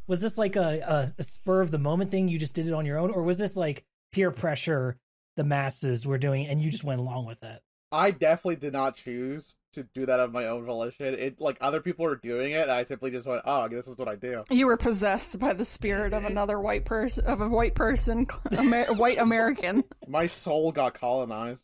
was this like a spur of the moment thing? You just did it on your own, or was this like peer pressure the masses were doing and you just went along with it? I definitely did not choose to do that of my own volition. It like other people were doing it, and I simply just went, "Oh, this is what I do." You were possessed by the spirit of another white person, white American. My soul got colonized.